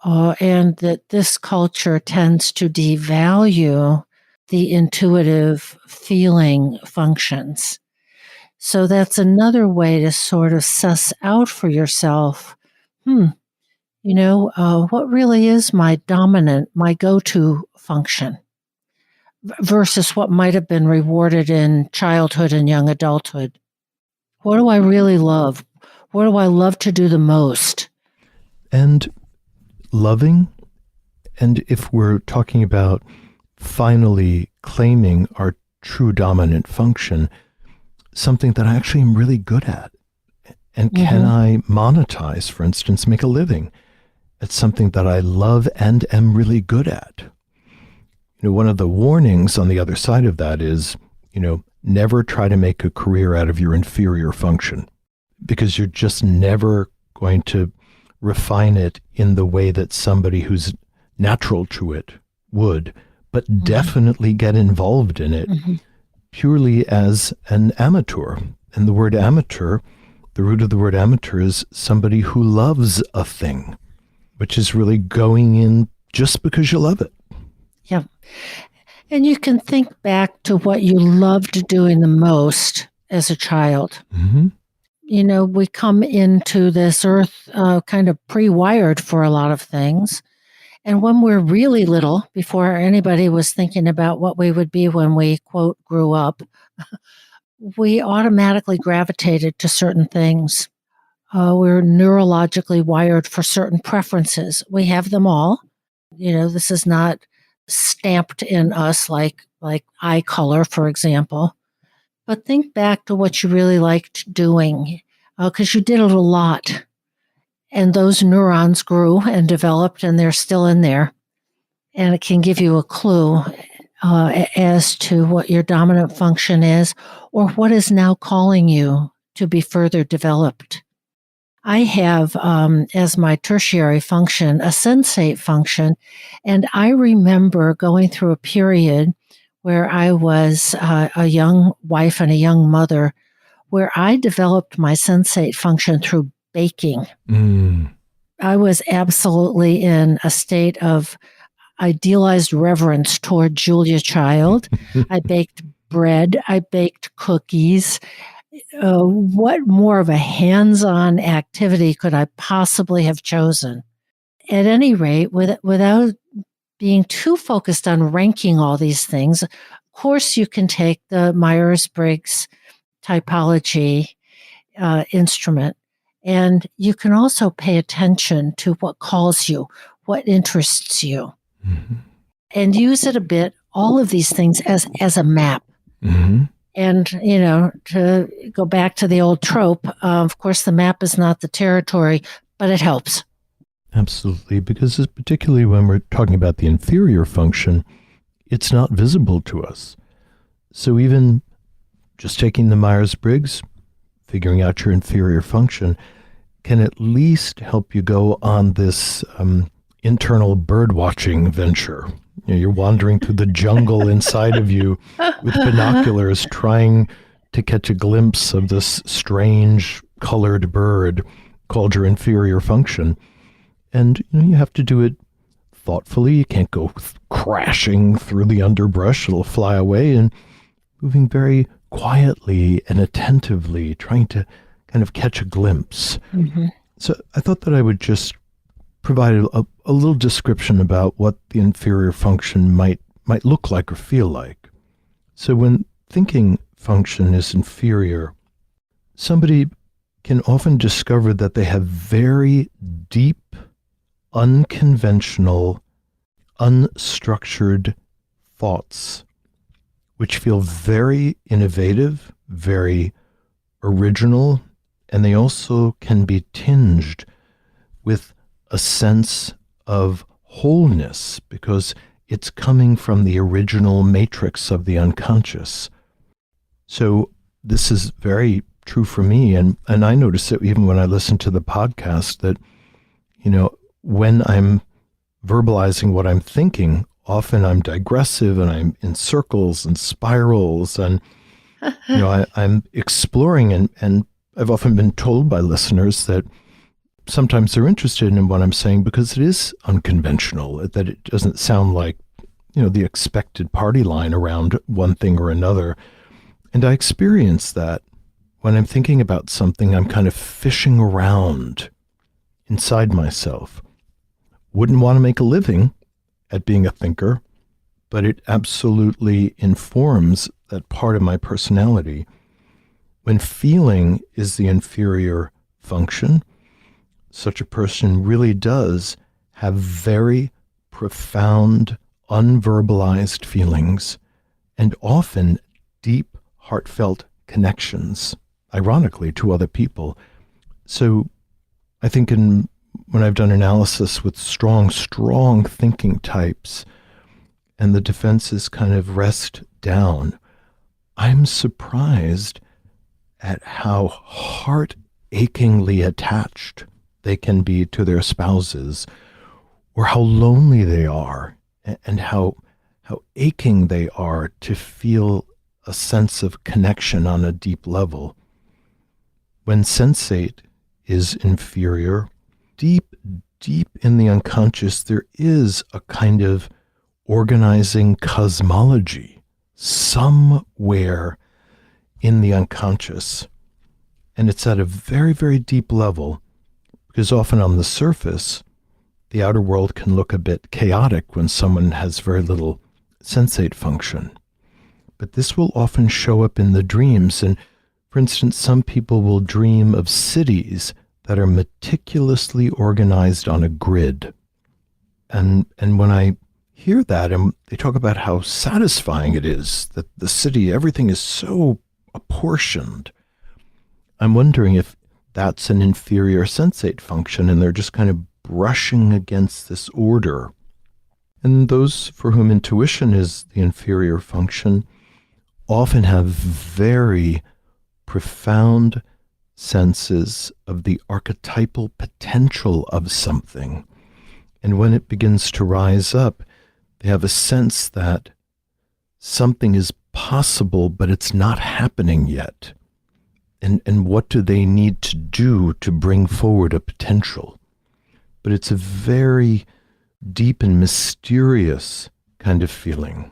And that this culture tends to devalue the intuitive feeling functions. So that's another way to sort of suss out for yourself, what really is my dominant, my go-to function versus what might have been rewarded in childhood and young adulthood. What do I really love? What do I love to do the most? And loving, and if we're talking about finally claiming our true dominant function, something that I actually am really good at. And can I monetize, for instance, make a living at something that I love and am really good at? One of the warnings on the other side of that is, never try to make a career out of your inferior function, because you're just never going to refine it in the way that somebody who's natural to it would, but definitely get involved in it purely as an amateur. And the word amateur, the root of the word amateur is somebody who loves a thing, which is really going in just because you love it. Yeah. And you can think back to what you loved doing the most as a child. We come into this earth kind of pre-wired for a lot of things. And when we're really little, before anybody was thinking about what we would be when we, quote, grew up, we automatically gravitated to certain things. We're neurologically wired for certain preferences. We have them all. This is not stamped in us like eye color, for example. But think back to what you really liked doing, because you did it a lot. And those neurons grew and developed, and they're still in there. And it can give you a clue as to what your dominant function is, or what is now calling you to be further developed. I have, as my tertiary function, a sensate function. And I remember going through a period where I was a young wife and a young mother, where I developed my sensate function through baking. I was absolutely in a state of idealized reverence toward Julia Child. I baked bread. I baked cookies. What more of a hands-on activity could I possibly have chosen? At any rate, without being too focused on ranking all these things, of course you can take the Myers-Briggs Typology instrument, and you can also pay attention to what calls you, what interests you, and use it a bit, all of these things as a map. And, to go back to the old trope, of course, the map is not the territory, but it helps. Absolutely, because particularly when we're talking about the inferior function, it's not visible to us. So even just taking the Myers-Briggs, figuring out your inferior function, can at least help you go on this internal birdwatching venture. You're wandering through the jungle inside of you with binoculars, trying to catch a glimpse of this strange colored bird called your inferior function. And you have to do it thoughtfully. You can't go crashing through the underbrush. It'll fly away, and moving very quietly and attentively, trying to kind of catch a glimpse. Mm-hmm. So I thought that I would just provide a little description about what the inferior function might look like or feel like. So when thinking function is inferior, somebody can often discover that they have very deep, unconventional, unstructured thoughts, which feel very innovative, very original, and they also can be tinged with a sense of wholeness because it's coming from the original matrix of the unconscious. So this is very true for me, and I notice it even when I listen to the podcast that, when I'm verbalizing what I'm thinking, often I'm digressive and I'm in circles and spirals, and I'm exploring, and I've often been told by listeners that sometimes they're interested in what I'm saying because it is unconventional, that it doesn't sound like, the expected party line around one thing or another. And I experience that when I'm thinking about something, I'm kind of fishing around inside myself. Wouldn't want to make a living at being a thinker, but it absolutely informs that part of my personality. When feeling is the inferior function, such a person really does have very profound, unverbalized feelings, and often deep, heartfelt connections, ironically, to other people. So I think when I've done analysis with strong thinking types, and the defenses kind of rest down, I'm surprised at how heart-achingly attached they can be to their spouses, or how lonely they are, and how aching they are to feel a sense of connection on a deep level. When sensate is inferior, deep in the unconscious, there is a kind of organizing cosmology somewhere in the unconscious. And it's at a very, very deep level, because often on the surface, the outer world can look a bit chaotic when someone has very little sensate function. But this will often show up in the dreams. And for instance, some people will dream of cities that are meticulously organized on a grid. And when I hear that, and they talk about how satisfying it is that the city, everything is so apportioned, I'm wondering if that's an inferior sensate function, and they're just kind of brushing against this order. And those for whom intuition is the inferior function often have very profound senses of the archetypal potential of something. And when it begins to rise up, they have a sense that something is possible, but it's not happening yet. And what do they need to do to bring forward a potential? But it's a very deep and mysterious kind of feeling.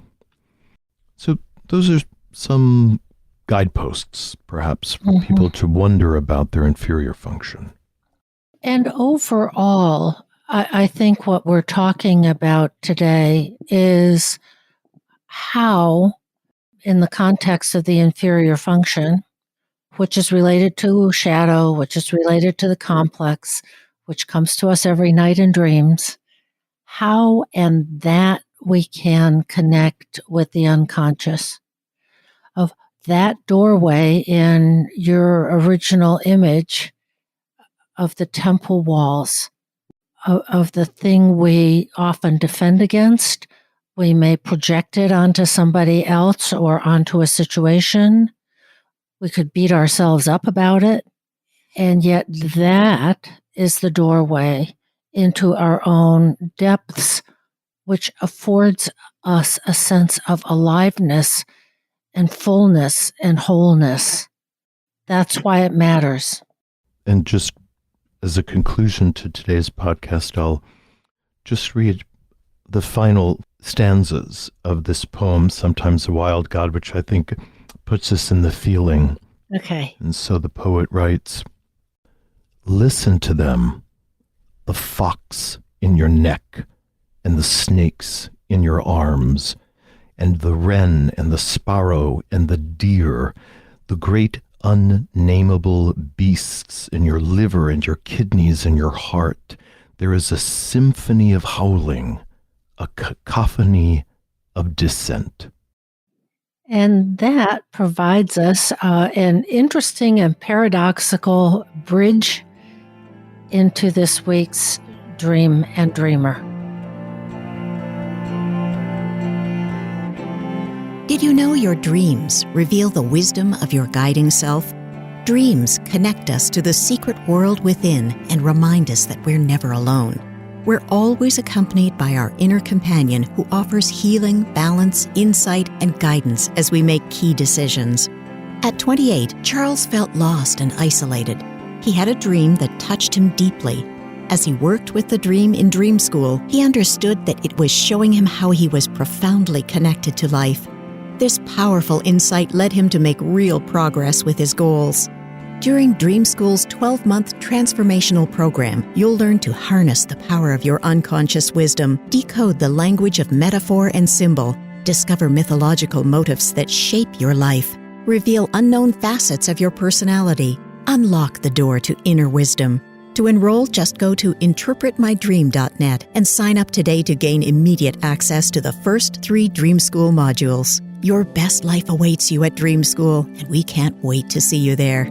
So those are some guideposts, perhaps, for people to wonder about their inferior function. And overall, I think what we're talking about today is how, in the context of the inferior function, which is related to shadow, which is related to the complex, which comes to us every night in dreams, how and that we can connect with the unconscious. Of that doorway in your original image of the temple walls, of the thing we often defend against. We may project it onto somebody else or onto a situation. We could beat ourselves up about it. And yet that is the doorway into our own depths, which affords us a sense of aliveness and fullness and wholeness. That's why it matters. And just as a conclusion to today's podcast, I'll just read the final stanzas of this poem, Sometimes a Wild God, which I think puts us in the feeling. Okay. And so the poet writes, "Listen to them, the fox in your neck, and the snakes in your arms, and the wren and the sparrow and the deer, the great unnameable beasts in your liver and your kidneys and your heart. There is a symphony of howling, a cacophony of dissent." And that provides us an interesting and paradoxical bridge into this week's Dream and Dreamer. Did you know your dreams reveal the wisdom of your guiding self? Dreams connect us to the secret world within and remind us that we're never alone. We're always accompanied by our inner companion who offers healing, balance, insight, and guidance as we make key decisions. At 28, Charles felt lost and isolated. He had a dream that touched him deeply. As he worked with the dream in dream school, he understood that it was showing him how he was profoundly connected to life. This powerful insight led him to make real progress with his goals. During Dream School's 12-month transformational program, you'll learn to harness the power of your unconscious wisdom, decode the language of metaphor and symbol, discover mythological motifs that shape your life, reveal unknown facets of your personality, unlock the door to inner wisdom. To enroll, just go to interpretmydream.net and sign up today to gain immediate access to the first 3 Dream School modules. Your best life awaits you at Dream School, and we can't wait to see you there.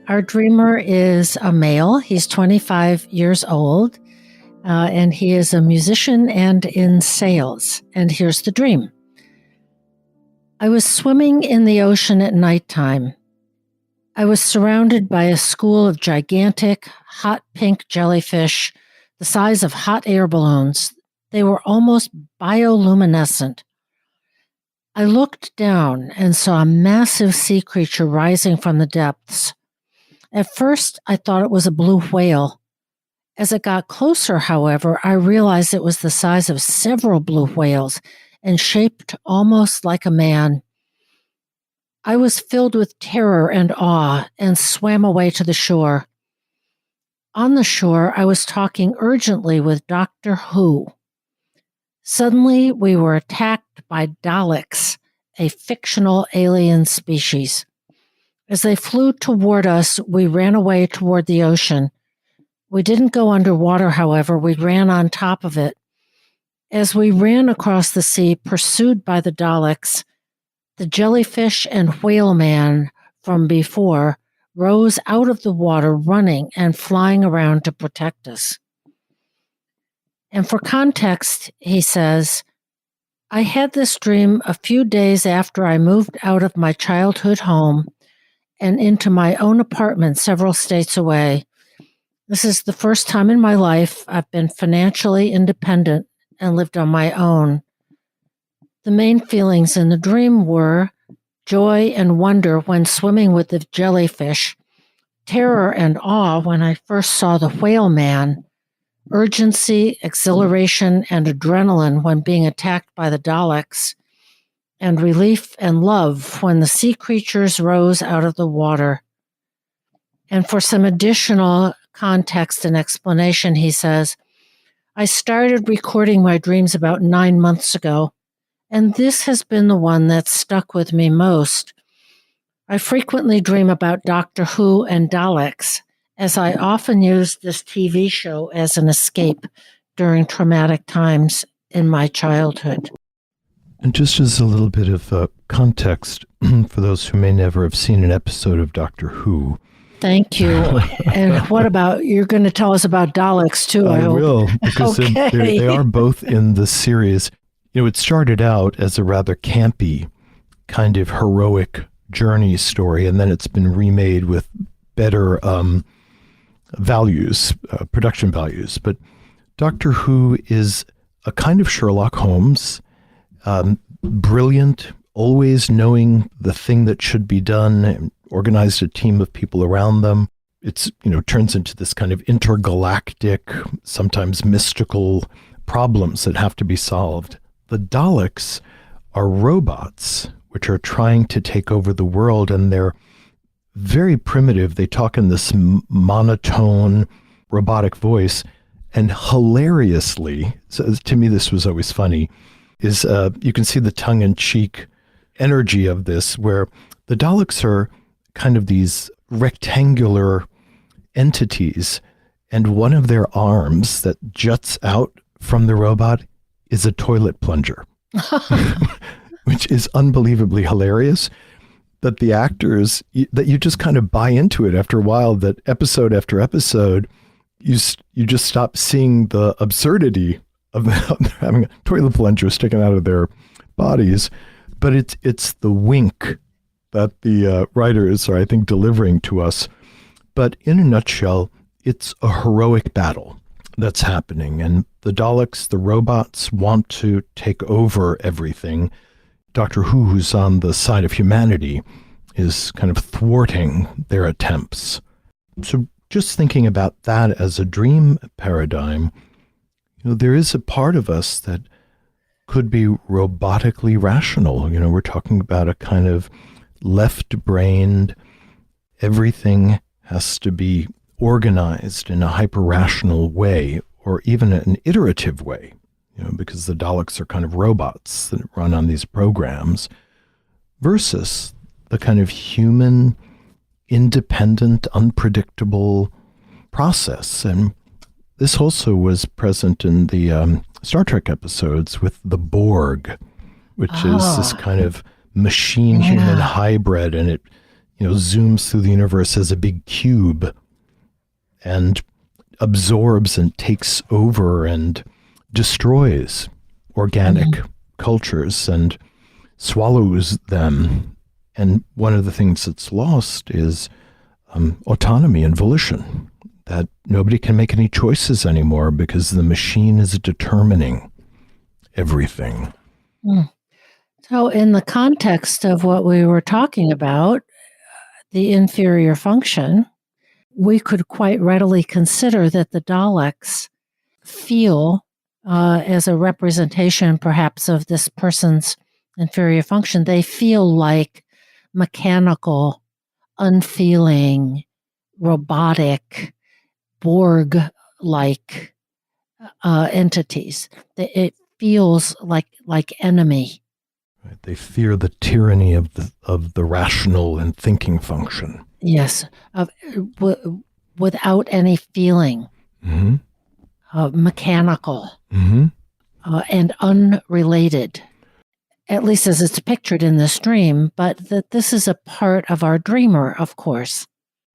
Our dreamer is a male. He's 25 years old, and he is a musician and in sales. And here's the dream. I was swimming in the ocean at nighttime. I was surrounded by a school of gigantic, hot pink jellyfish the size of hot air balloons. They were almost bioluminescent. I looked down and saw a massive sea creature rising from the depths. At first, I thought it was a blue whale. As it got closer, however, I realized it was the size of several blue whales and shaped almost like a man. I was filled with terror and awe and swam away to the shore. On the shore, I was talking urgently with Doctor Who. Suddenly, we were attacked by Daleks, a fictional alien species. As they flew toward us, we ran away toward the ocean. We didn't go underwater, however. We ran on top of it. As we ran across the sea, pursued by the Daleks, the jellyfish and whale man from before rose out of the water, running and flying around to protect us. And for context, he says, I had this dream a few days after I moved out of my childhood home and into my own apartment several states away. This is the first time in my life I've been financially independent and lived on my own. The main feelings in the dream were joy and wonder when swimming with the jellyfish, terror and awe when I first saw the whale man, urgency, exhilaration, and adrenaline when being attacked by the Daleks, and relief and love when the sea creatures rose out of the water. And for some additional context and explanation, he says, I started recording my dreams about 9 months ago, and this has been the one that stuck with me most. I frequently dream about Doctor Who and Daleks, as I often used this TV show as an escape during traumatic times in my childhood. And just as a little bit of context for those who may never have seen an episode of Doctor Who. Thank you. And what about, you're going to tell us about Daleks too, I hope. Will, because Okay. they are both in the series. You know, it started out as a rather campy, kind of heroic journey story, and then it's been remade with better values, production values. But Doctor Who is a kind of Sherlock Holmes, brilliant, always knowing the thing that should be done, and organized a team of people around them. It's, turns into this kind of intergalactic, sometimes mystical problems that have to be solved. The Daleks are robots, which are trying to take over the world, and they're very primitive. They talk in this monotone, robotic voice, and hilariously, so to me this was always funny, is you can see the tongue-in-cheek energy of this, where the Daleks are kind of these rectangular entities, and one of their arms that juts out from the robot is a toilet plunger, which is unbelievably hilarious. That the actors, that you just kind of buy into it after a while, that episode after episode, you just stop seeing the absurdity of having a toilet plunger sticking out of their bodies. But it's the wink that the writers are, I think, delivering to us. But in a nutshell, it's a heroic battle that's happening. And the Daleks, the robots, want to take over everything. Doctor Who, who's on the side of humanity, is kind of thwarting their attempts. So just thinking about that as a dream paradigm, there is a part of us that could be robotically rational. We're talking about a kind of left-brained, everything has to be organized in a hyper-rational way, or even an iterative way, because the Daleks are kind of robots that run on these programs, versus the kind of human, independent, unpredictable process. And this also was present in the Star Trek episodes with the Borg, which is this kind of machine-human hybrid, and it zooms through the universe as a big cube and absorbs and takes over and destroys organic cultures and swallows them. And one of the things that's lost is autonomy and volition, that nobody can make any choices anymore because the machine is determining everything. So in the context of what we were talking about, the inferior function, we could quite readily consider that the Daleks feel, as a representation perhaps of this person's inferior function, they feel like mechanical, unfeeling, robotic, Borg-like entities. It feels like enemy. They fear the tyranny of the rational and thinking function. Yes, without any feeling, mechanical, and unrelated, at least as it's pictured in this dream, but that this is a part of our dreamer, of course.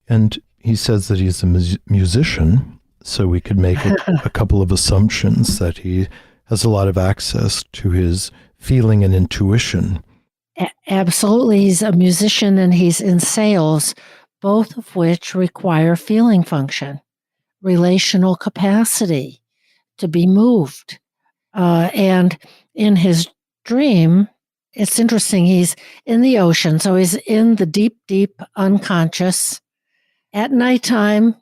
And he says that he's a musician, so we could make a couple of assumptions that he has a lot of access to his feeling and intuition. Absolutely. He's a musician and he's in sales, both of which require feeling function, relational capacity to be moved. And in his dream, it's interesting, he's in the ocean, so he's in the deep, deep unconscious. At nighttime,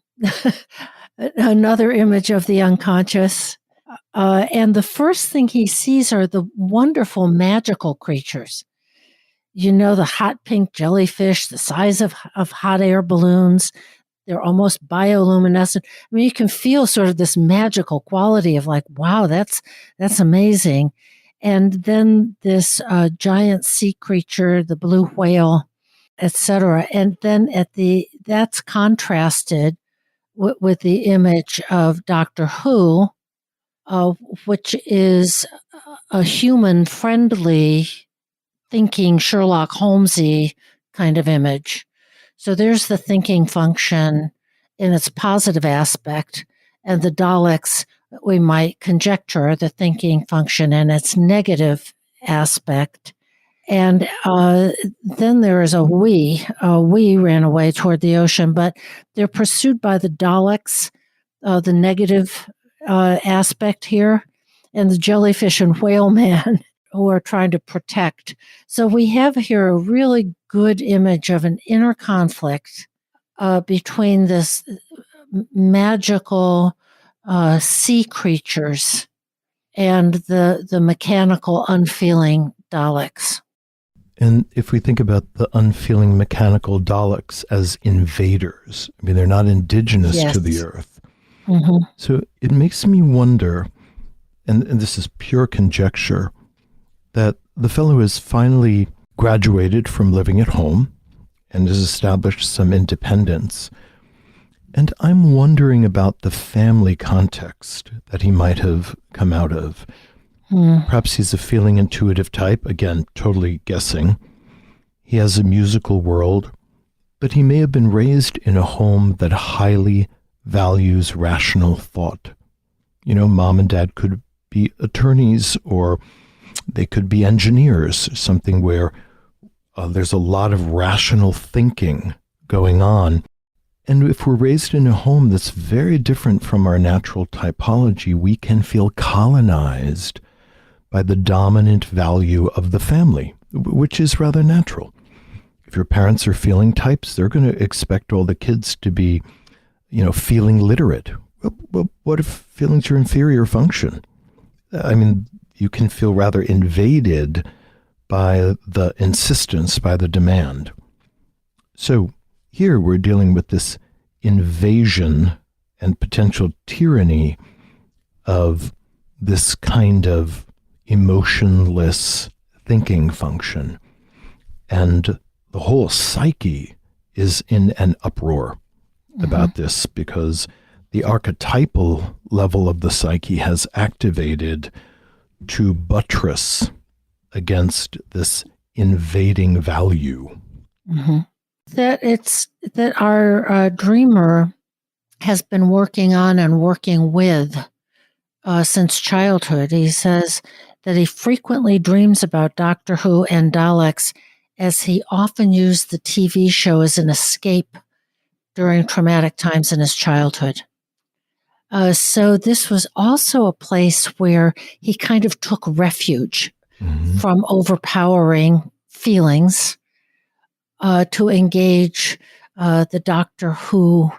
another image of the unconscious. And the first thing he sees are the wonderful magical creatures. The hot pink jellyfish, the size of hot air balloons. They're almost bioluminescent. I mean, you can feel sort of this magical quality of like, wow, that's amazing. And then this giant sea creature, the blue whale, etc. And then that's contrasted with the image of Doctor Who, which is a human-friendly, thinking Sherlock Holmesy kind of image. So there's the thinking function in its positive aspect, and the Daleks, we might conjecture the thinking function in its negative aspect. And then there is a we. We ran away toward the ocean, but they're pursued by the Daleks, the negative aspect here. and the jellyfish and whale man who are trying to protect. So we have here a really good image of an inner conflict between this magical sea creatures and the mechanical, unfeeling Daleks. And if we think about the unfeeling mechanical Daleks as invaders, I mean, they're not indigenous to the Earth. Mm-hmm. So it makes me wonder, and this is pure conjecture, that the fellow has finally graduated from living at home and has established some independence. And I'm wondering about the family context that he might have come out of. Perhaps he's a feeling intuitive type, again, totally guessing. He has a musical world, but he may have been raised in a home that highly values rational thought. You know, mom and dad could be attorneys, or they could be engineers, something where there's a lot of rational thinking going on. And if we're raised in a home that's very different from our natural typology, we can feel colonized by the dominant value of the family, which is rather natural. If your parents are feeling types, they're going to expect all the kids to be, feeling literate. Well, what if feelings are inferior function? I mean, you can feel rather invaded by the insistence, by the demand. So here we're dealing with this invasion and potential tyranny of this kind of emotionless thinking function. And the whole psyche is in an uproar about this, because the archetypal level of the psyche has activated to buttress against this invading value. That our dreamer has been working on and working with since childhood. He says that he frequently dreams about Doctor Who and Daleks, as he often used the TV show as an escape during traumatic times in his childhood. So this was also a place where he kind of took refuge from overpowering feelings to engage the Doctor Who,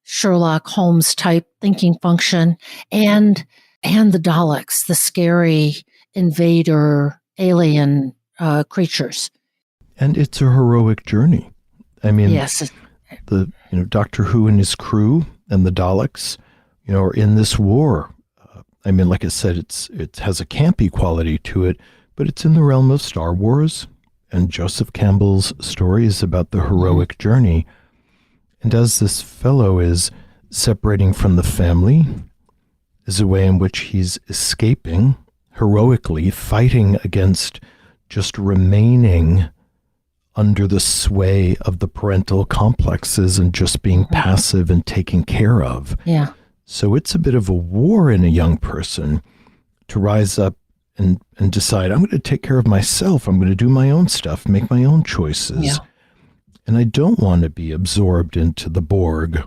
Sherlock Holmes type thinking function, and the Daleks, the scary invader alien creatures. And it's a heroic journey. I mean, yes, Doctor Who and his crew and the Daleks, are in this war. I mean, like I said, it has a campy quality to it, but it's in the realm of Star Wars. And Joseph Campbell's story is about the heroic journey. And as this fellow is separating from the family, is a way in which he's escaping heroically, fighting against just remaining under the sway of the parental complexes and just being passive and taken care of. Yeah. So it's a bit of a war in a young person to rise up and decide, I'm going to take care of myself. I'm going to do my own stuff, make my own choices. Yeah. And I don't want to be absorbed into the Borg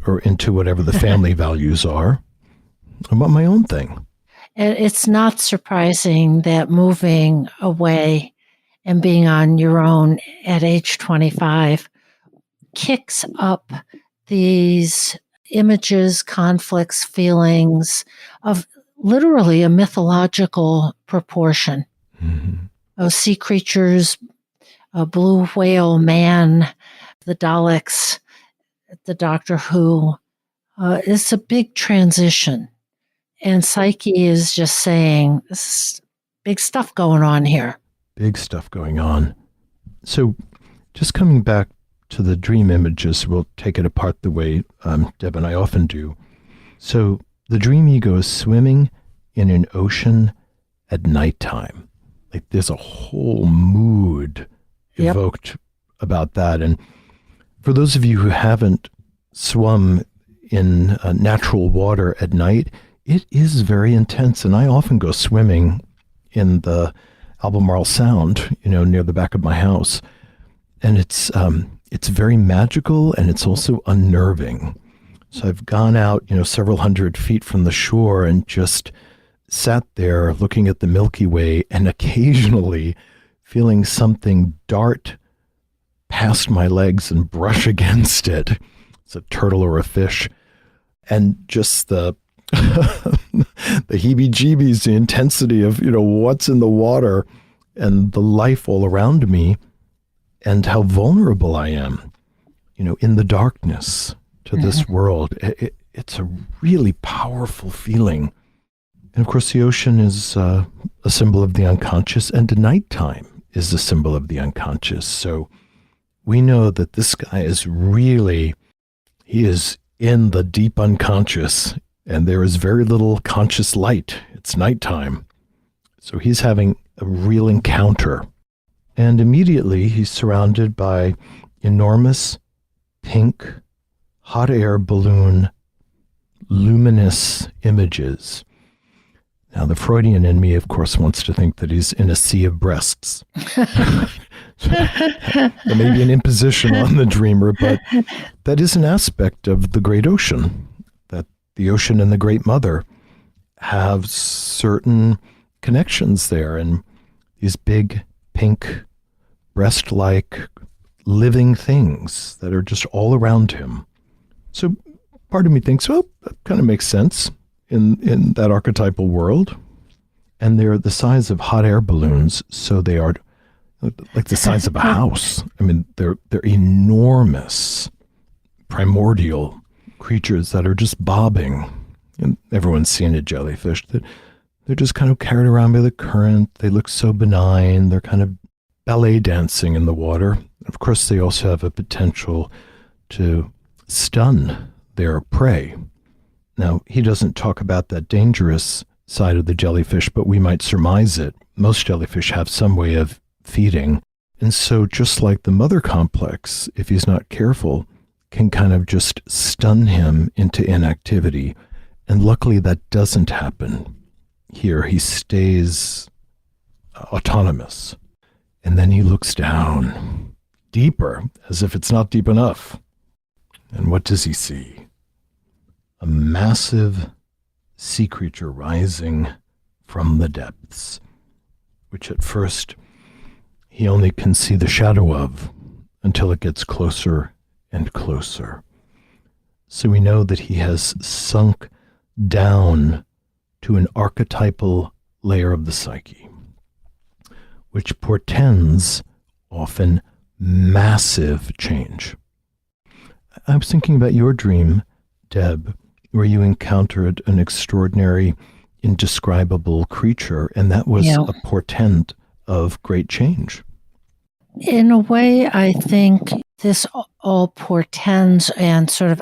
or into whatever the family values are. I want my own thing. And it's not surprising that moving away and being on your own at age 25 kicks up these images, conflicts, feelings of literally a mythological proportion. Sea creatures, a blue whale man, the Daleks, the Doctor Who. It's a big transition. And Psyche is just saying, this is big stuff going on here. Big stuff going on. So just coming back to the dream images, we'll take it apart the way Deb and I often do. So the dream ego is swimming in an ocean at nighttime. Like there's a whole mood evoked about that. And for those of you who haven't swum in natural water at night, it is very intense. And I often go swimming in the Albemarle Sound, near the back of my house. And it's very magical, and it's also unnerving. So I've gone out, several hundred feet from the shore and just sat there looking at the Milky Way and occasionally feeling something dart past my legs and brush against it. It's a turtle or a fish. And just the the heebie-jeebies, the intensity of, what's in the water and the life all around me and how vulnerable I am, in the darkness to this world. It's a really powerful feeling. And of course, the ocean is a symbol of the unconscious, and nighttime is a symbol of the unconscious. So we know that this guy is he is in the deep unconscious, and there is very little conscious light. It's nighttime. So he's having a real encounter. And immediately he's surrounded by enormous pink, hot air balloon, luminous images. Now, the Freudian in me, of course, wants to think that he's in a sea of breasts. There may be an imposition on the dreamer, but that is an aspect of the great ocean, that the ocean and the great mother have certain connections there, and these big, pink, breast-like living things that are just all around him. So part of me thinks, well, that kind of makes sense in that archetypal world. And they're the size of hot air balloons, so they are like the size of a house. I mean, they're enormous, primordial creatures that are just bobbing. And everyone's seen a jellyfish. They're just kind of carried around by the current. They look so benign. They're kind of ballet dancing in the water. Of course, they also have a potential to stun their prey. Now, he doesn't talk about that dangerous side of the jellyfish, but we might surmise it. Most jellyfish have some way of feeding. And so just like the mother complex, if he's not careful, can kind of just stun him into inactivity. And luckily that doesn't happen. Here he stays autonomous. And then he looks down, deeper, as if it's not deep enough. And what does he see? A massive sea creature rising from the depths, which at first he only can see the shadow of until it gets closer and closer. So we know that he has sunk down to an archetypal layer of the psyche, which portends often massive change. I was thinking about your dream, Deb, where you encountered an extraordinary, indescribable creature, and that was a portent of great change. In a way, I think this all portends and sort of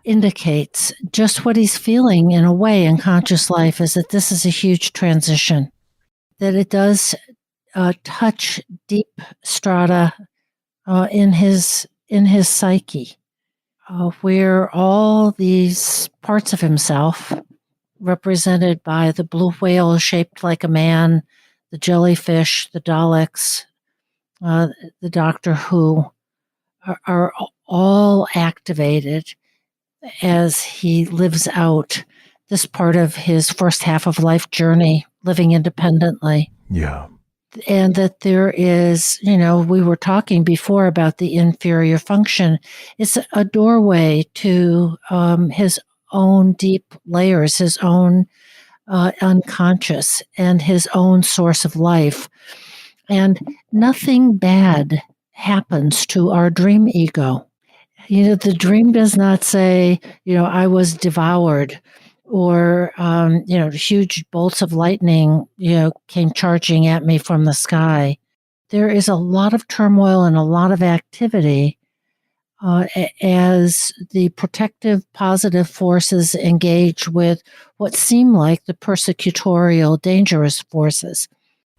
indicates just what he's feeling in a way in conscious life, is that this is a huge transition, that it does touch deep strata in his psyche, where all these parts of himself, represented by the blue whale shaped like a man, the jellyfish, the Daleks, the Doctor Who, are all activated as he lives out this part of his first half of life journey, living independently. Yeah. And that there is, we were talking before about the inferior function. It's a doorway to his own deep layers, his own unconscious, and his own source of life. And nothing bad happens to our dream ego. The dream does not say, I was devoured, or, huge bolts of lightning, came charging at me from the sky. There is a lot of turmoil and a lot of activity as the protective, positive forces engage with what seem like the persecutorial, dangerous forces.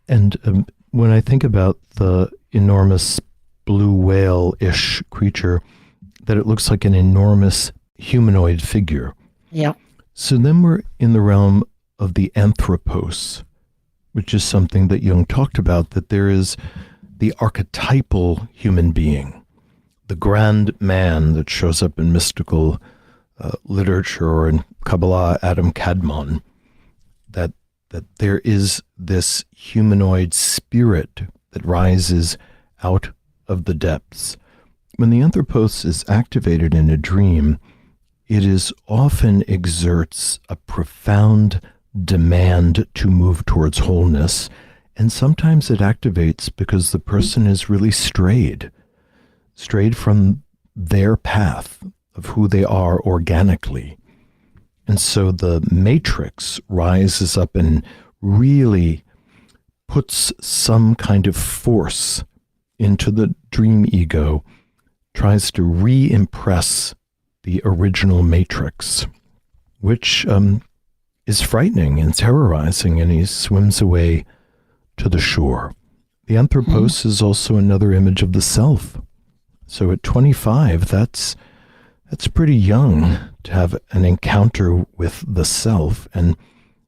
And when I think about the enormous blue whale-ish creature, that it looks like an enormous humanoid figure. Yeah. So then we're in the realm of the anthropos, which is something that Jung talked about, that there is the archetypal human being, the grand man that shows up in mystical literature or in Kabbalah, Adam Kadmon, that that there is this humanoid spirit that rises out of the depths. When the anthropos is activated in a dream, it is often exerts a profound demand to move towards wholeness, and sometimes it activates because the person is really strayed from their path of who they are organically. And so the matrix rises up and really puts some kind of force into the dream ego, tries to re-impress the original matrix, which is frightening and terrorizing, and he swims away to the shore. The anthropos is also another image of the self. So at 25, that's pretty young to have an encounter with the self, and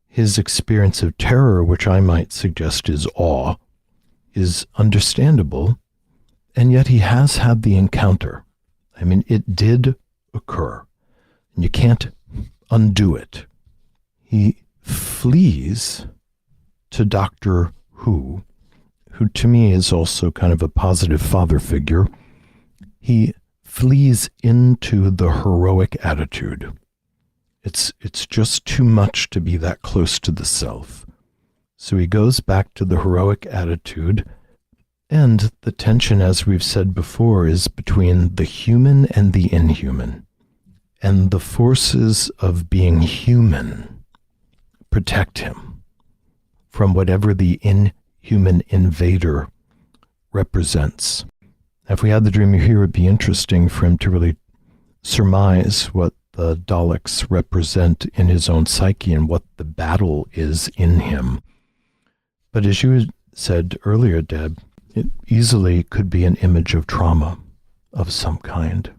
his experience of terror, which I might suggest is awe, is understandable, and yet he has had the encounter. I mean, it did occur, and you can't undo it. He flees to Dr. Who to me is also kind of a positive father figure. He flees into the heroic attitude. It's just too much to be that close to the self. So he goes back to the heroic attitude, and the tension, as we've said before, is between the human and the inhuman. And the forces of being human protect him from whatever the inhuman invader represents. If we had the dreamer here, it would be interesting for him to really surmise what the Daleks represent in his own psyche and what the battle is in him. But as you said earlier, Deb, it easily could be an image of trauma of some kind.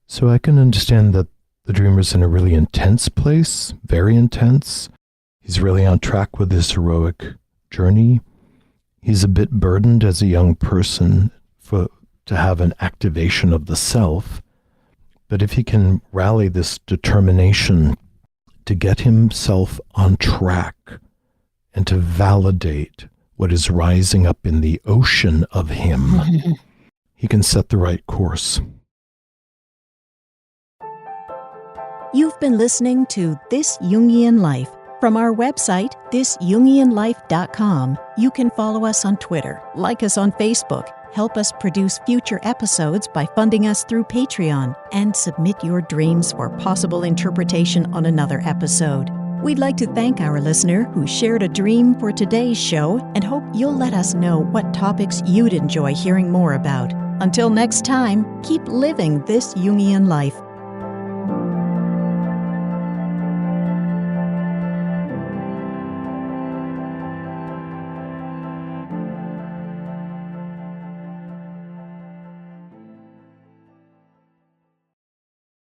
So I can understand that the dreamer's in a really intense place, very intense. He's really on track with his heroic journey. He's a bit burdened as a young person to have an activation of the self. But if he can rally this determination to get himself on track and to validate what is rising up in the ocean of him, he can set the right course. You've been listening to This Jungian Life. From our website, thisjungianlife.com, you can follow us on Twitter, like us on Facebook, help us produce future episodes by funding us through Patreon, and submit your dreams for possible interpretation on another episode. We'd like to thank our listener who shared a dream for today's show and hope you'll let us know what topics you'd enjoy hearing more about. Until next time, keep living this Jungian life.